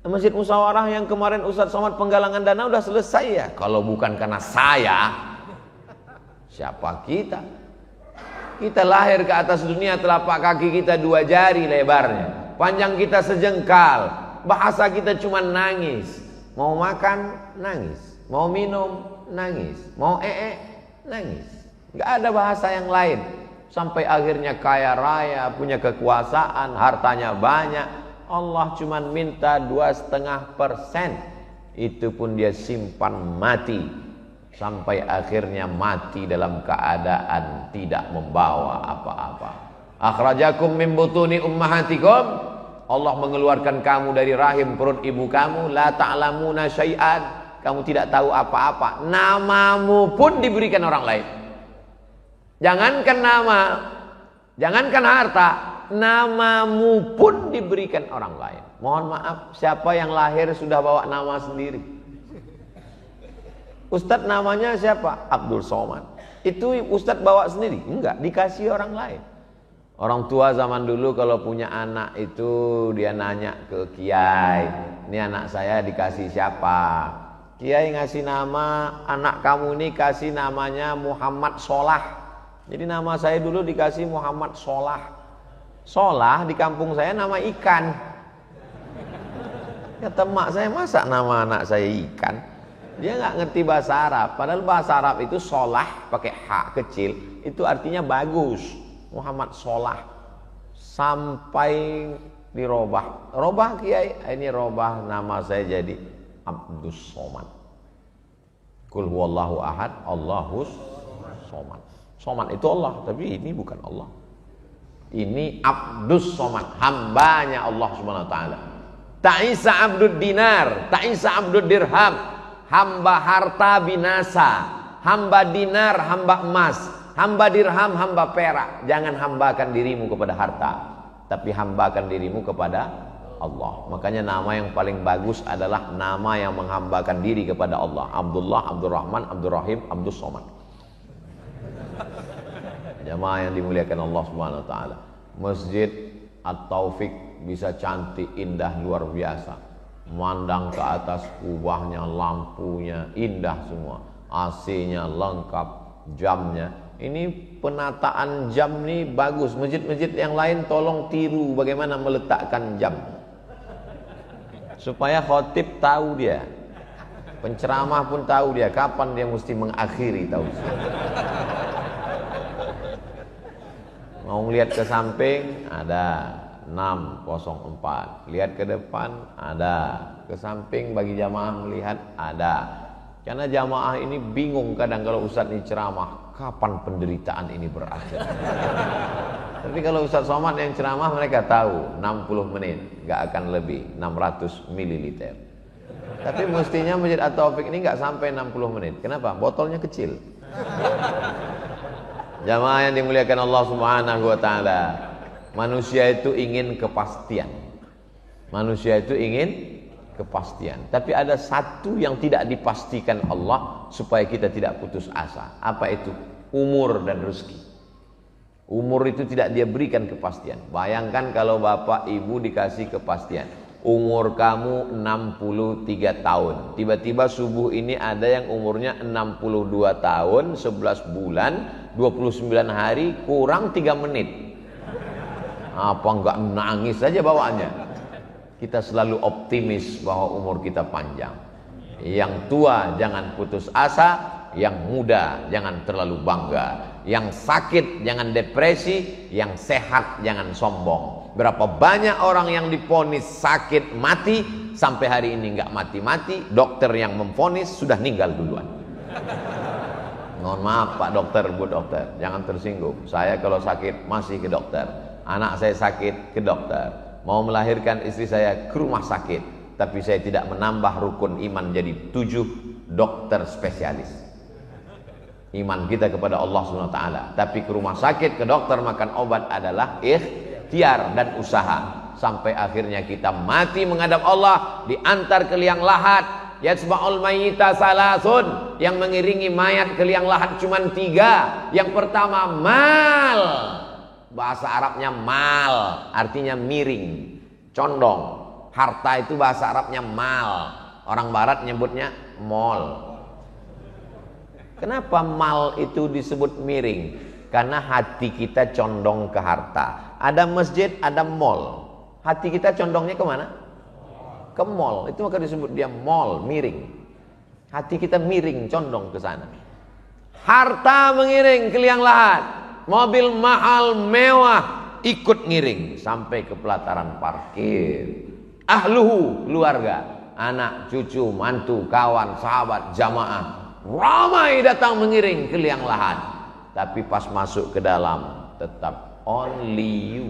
S1: masjid musyawarah yang kemarin Ustadz Somad penggalangan dana udah selesai ya. Kalau bukan karena saya, siapa kita? Kita lahir ke atas dunia, telapak kaki kita 2 jari lebarnya, panjang kita sejengkal, bahasa kita cuma nangis. Mau makan, nangis. Mau minum, nangis. Mau nangis. Gak ada bahasa yang lain. Sampai akhirnya kaya raya, punya kekuasaan, hartanya banyak. Allah cuma minta 2,5%. Itu pun dia simpan mati. Sampai akhirnya mati dalam keadaan tidak membawa apa-apa. Akhrajakum min butuni ummahatikum. Allah mengeluarkan kamu dari rahim perut ibu kamu. La ta'lamuna syai'an. Kamu tidak tahu apa-apa. Namamu pun diberikan orang lain. Jangankan nama, jangankan harta, namamu pun diberikan orang lain. Mohon maaf, siapa yang lahir sudah bawa nama sendiri? Ustadz namanya siapa? Abdul Somad. Itu Ustadz bawa sendiri? Enggak, dikasih orang lain. Orang tua zaman dulu kalau punya anak itu dia nanya ke kiai, ini anak saya dikasih siapa? Kiai ngasih nama, anak kamu ini kasih namanya Muhammad Solah. Jadi nama saya dulu dikasih Muhammad Solah. Solah di kampung saya nama ikan. Kata mak saya, masa nama anak saya ikan? Dia nggak ngerti bahasa Arab. Padahal bahasa Arab itu solah pakai ha kecil, itu artinya bagus. Muhammad Solah. Sampai dirobah. Robah kiai, ini robah nama saya jadi Abdus Somad. Kul huwallahu ahad, Allahus Somad. Somad itu Allah, tapi ini bukan Allah. Ini Abdus Somad, hambanya Allah Subhanahu wa taala. Ta'isa abdud dinar, ta'isa abdud dirham. Hamba harta binasa, hamba dinar, hamba emas, hamba dirham, hamba perak. Jangan hambakan dirimu kepada harta, tapi hambakan dirimu kepada Allah. Makanya nama yang paling bagus adalah nama yang menghambakan diri kepada Allah. Abdullah, Abdurrahman, Abdurrahim, Abdus Somad. Jamaah yang dimuliakan Allah Subhanahu wa taala. Masjid At-Taufik bisa cantik, indah, luar biasa. Memandang ke atas, kubahnya, lampunya indah semua, AC-nya lengkap, jamnya. Ini penataan jam nih bagus. Masjid-masjid yang lain tolong tiru bagaimana meletakkan jam, supaya khotib tahu dia, penceramah pun tahu dia kapan dia mesti mengakhiri, tahu. Mau lihat ke samping ada 604, lihat ke depan ada, ke samping bagi jamaah melihat ada. Karena jamaah ini bingung kadang kalau Ustadz ini ceramah, kapan penderitaan ini berakhir. Tapi kalau Ustadz Somad yang ceramah, mereka tahu 60 menit, gak akan lebih, 600 ml. Tapi mestinya Masjid At-Taufik ini gak sampai 60 menit. Kenapa? Botolnya kecil. Jamaah yang dimuliakan Allah Subhanahu wa taala. Manusia itu ingin kepastian. Manusia itu ingin kepastian. Tapi ada satu yang tidak dipastikan Allah supaya kita tidak putus asa. Apa itu? Umur dan rezeki. Umur itu tidak dia berikan kepastian. Bayangkan kalau bapak ibu dikasih kepastian. Umur kamu 63 tahun. Tiba-tiba subuh ini ada yang umurnya 62 tahun, 11 bulan, 29 hari, kurang 3 menit. Apa enggak nangis saja bawaannya? Kita selalu optimis bahwa umur kita panjang. Yang tua jangan putus asa, yang muda jangan terlalu bangga. Yang sakit jangan depresi, yang sehat jangan sombong. Berapa banyak orang yang divonis sakit mati, sampai hari ini nggak mati-mati, dokter yang memvonis sudah meninggal duluan. Mohon maaf Pak Dokter, Bu Dokter, jangan tersinggung. Saya kalau sakit masih ke dokter. Anak saya sakit ke dokter. Mau melahirkan istri saya ke rumah sakit. Tapi saya tidak menambah rukun iman jadi 7 dokter spesialis. Iman kita kepada Allah SWT. Tapi ke rumah sakit, ke dokter makan obat adalah ikhtiar dan usaha. Sampai akhirnya kita mati menghadap Allah, diantar ke liang lahat. Yatsba'ul mayyita salasun, yang mengiringi mayat ke liang lahat cuma 3. Yang pertama mal, bahasa Arabnya mal, artinya miring, condong. Harta itu bahasa Arabnya mal, orang barat nyebutnya mall. Kenapa mal itu disebut miring? Karena hati kita condong ke harta. Ada masjid, ada mall. Hati kita condongnya kemana? Ke mall. Itu maka disebut dia mall, miring. Hati kita miring, condong ke sana. Harta mengiring ke liang lahat. Mobil mahal, mewah, ikut ngiring sampai ke pelataran parkir. Ahluhu, keluarga, anak, cucu, mantu, kawan, sahabat, jamaah, ramai datang mengiring ke liang lahat. Tapi pas masuk ke dalam, tetap only you,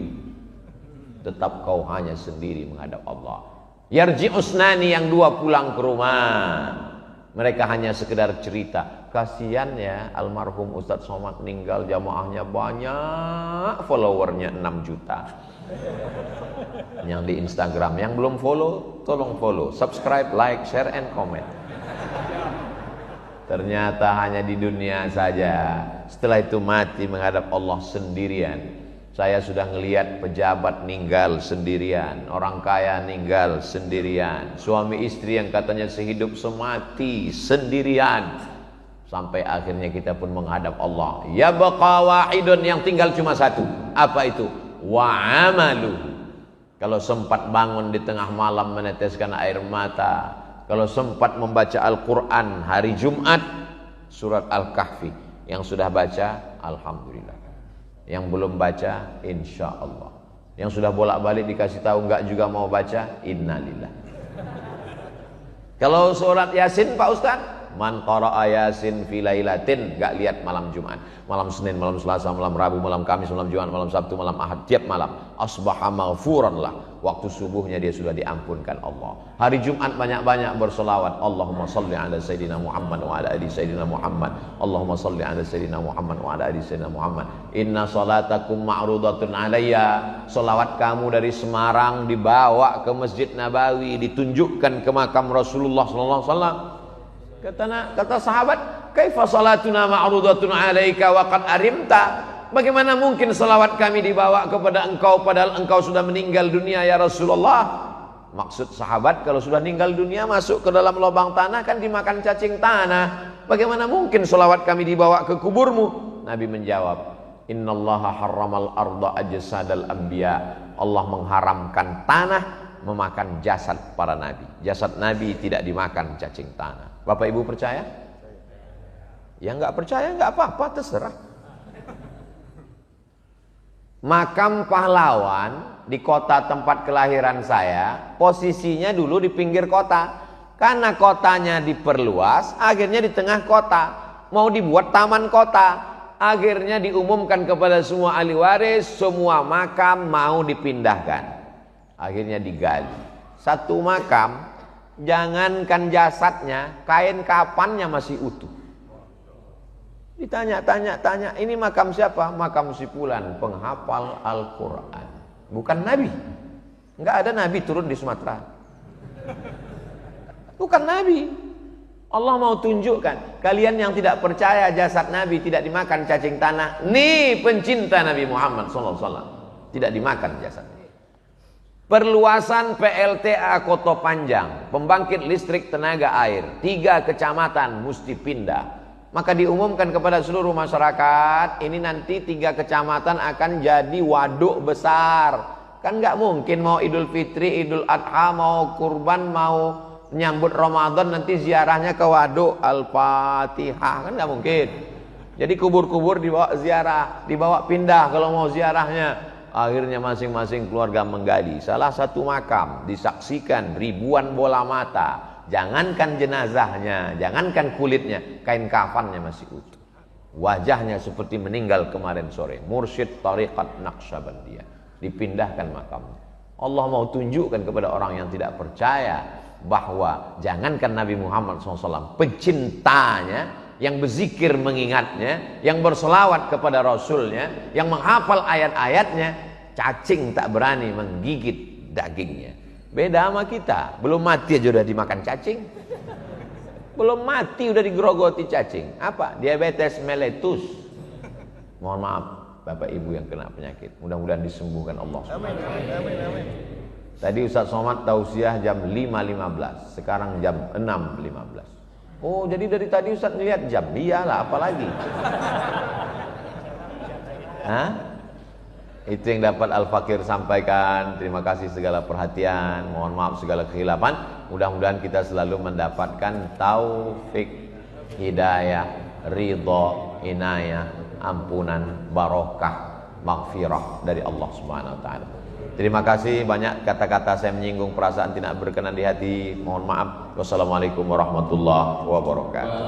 S1: tetap kau hanya sendiri menghadap Allah. Yarji usnani, yang 2 pulang ke rumah. Mereka hanya sekedar cerita. Kasihan ya, almarhum Ustadz Somad meninggal, jamaahnya banyak, followernya 6 juta. Yang di Instagram, yang belum follow, tolong follow, subscribe, like, share, and comment. Ternyata hanya di dunia saja. Setelah itu mati menghadap Allah sendirian. Saya sudah ngelihat pejabat ninggal sendirian, orang kaya ninggal sendirian, suami istri yang katanya sehidup semati sendirian. Sampai akhirnya kita pun menghadap Allah. Ya baqa wahidun, yang tinggal cuma 1. Apa itu? Wa amaluhu. Kalau sempat bangun di tengah malam meneteskan air mata, kalau sempat membaca Al-Quran hari Jumat, surat Al-Kahfi, yang sudah baca, alhamdulillah. Yang belum baca, insya Allah. Yang sudah bolak-balik dikasih tahu enggak juga mau baca, innalillah. Kalau surat Yasin Pak Ustadz, man qara'a Yasin fi lailatin, enggak lihat malam Jumat, malam Senin, malam Selasa, malam Rabu, malam Kamis, malam Jumat, malam Sabtu, malam Ahad, tiap malam asbaha maghfuran lah. Waktu subuhnya dia sudah diampunkan Allah. Hari Jumat banyak-banyak berselawat. Allahumma salli ala Sayyidina Muhammad wa ala ali Sayyidina Muhammad. Allahumma salli ala Sayyidina Muhammad wa ala ali Sayyidina Muhammad. Inna salatakum ma'rudatun alayya. Salawat kamu dari Semarang dibawa ke Masjid Nabawi, ditunjukkan ke makam Rasulullah sallallahu alaihi wasallam. Kata sahabat, kaifa salatuna ma'rudatun alayka wa qad arimta? Bagaimana mungkin salawat kami dibawa kepada engkau padahal engkau sudah meninggal dunia ya Rasulullah? Maksud sahabat, kalau sudah meninggal dunia masuk ke dalam lubang tanah kan dimakan cacing tanah. Bagaimana mungkin salawat kami dibawa ke kuburmu? Nabi menjawab, innallaha harramal arda ajsadal anbiya. Allah mengharamkan tanah memakan jasad para nabi. Jasad nabi tidak dimakan cacing tanah. Bapak Ibu percaya? Ya enggak percaya enggak apa-apa, terserah. Makam pahlawan di kota tempat kelahiran saya, posisinya dulu di pinggir kota. Karena kotanya diperluas, akhirnya di tengah kota. Mau dibuat taman kota. Akhirnya diumumkan kepada semua ahli waris, semua makam mau dipindahkan. Akhirnya digali. Satu makam, jangankan jasadnya, kain kafannya masih utuh. Ditanya, ini makam siapa? Makam si fulan, penghafal Al-Quran. Bukan Nabi. Enggak ada Nabi turun di Sumatera. Bukan Nabi. Allah mau tunjukkan, kalian yang tidak percaya jasad Nabi tidak dimakan cacing tanah, nih pencinta Nabi Muhammad SAW, tidak dimakan jasadnya. Perluasan PLTA Koto Panjang, pembangkit listrik tenaga air, 3 kecamatan mesti pindah. Maka diumumkan kepada seluruh masyarakat, ini nanti 3 kecamatan akan jadi waduk besar. Kan nggak mungkin mau Idul Fitri, Idul Adha, mau kurban, mau nyambut Ramadan nanti ziarahnya ke waduk Al-Fatihah, kan nggak mungkin. Jadi kubur-kubur dibawa ziarah, dibawa pindah kalau mau ziarahnya. Akhirnya masing-masing keluarga menggali salah satu makam, disaksikan ribuan bola mata. Jangankan jenazahnya, jangankan kulitnya, kain kafannya masih utuh. Wajahnya seperti meninggal kemarin sore. Mursyid Tariqat Naqsyabandiyah, dipindahkan makamnya. Allah mau tunjukkan kepada orang yang tidak percaya bahwa jangankan Nabi Muhammad SAW, pecintanya yang berzikir mengingatnya, yang berselawat kepada Rasulnya, yang menghafal ayat-ayatnya, cacing tak berani menggigit dagingnya. Beda sama kita, belum mati aja udah dimakan cacing, belum mati udah digerogoti cacing. Apa? Diabetes mellitus. Mohon maaf Bapak Ibu yang kena penyakit, mudah-mudahan disembuhkan Allah. Amin, amin, amin. Tadi Ustaz Somad tausiah jam 5.15, sekarang jam 6.15. Oh, jadi dari tadi Ustaz lihat jam, iyalah apalagi. Hah? Itu yang dapat Al-Fakir sampaikan. Terima kasih segala perhatian, mohon maaf segala kekhilafan. Mudah-mudahan kita selalu mendapatkan taufik, hidayah, ridha, inayah, ampunan, barokah, maghfirah dari Allah Subhanahu wa taala. Terima kasih banyak, kata-kata saya menyinggung perasaan tidak berkenan di hati, mohon maaf. Wassalamualaikum warahmatullahi wabarakatuh.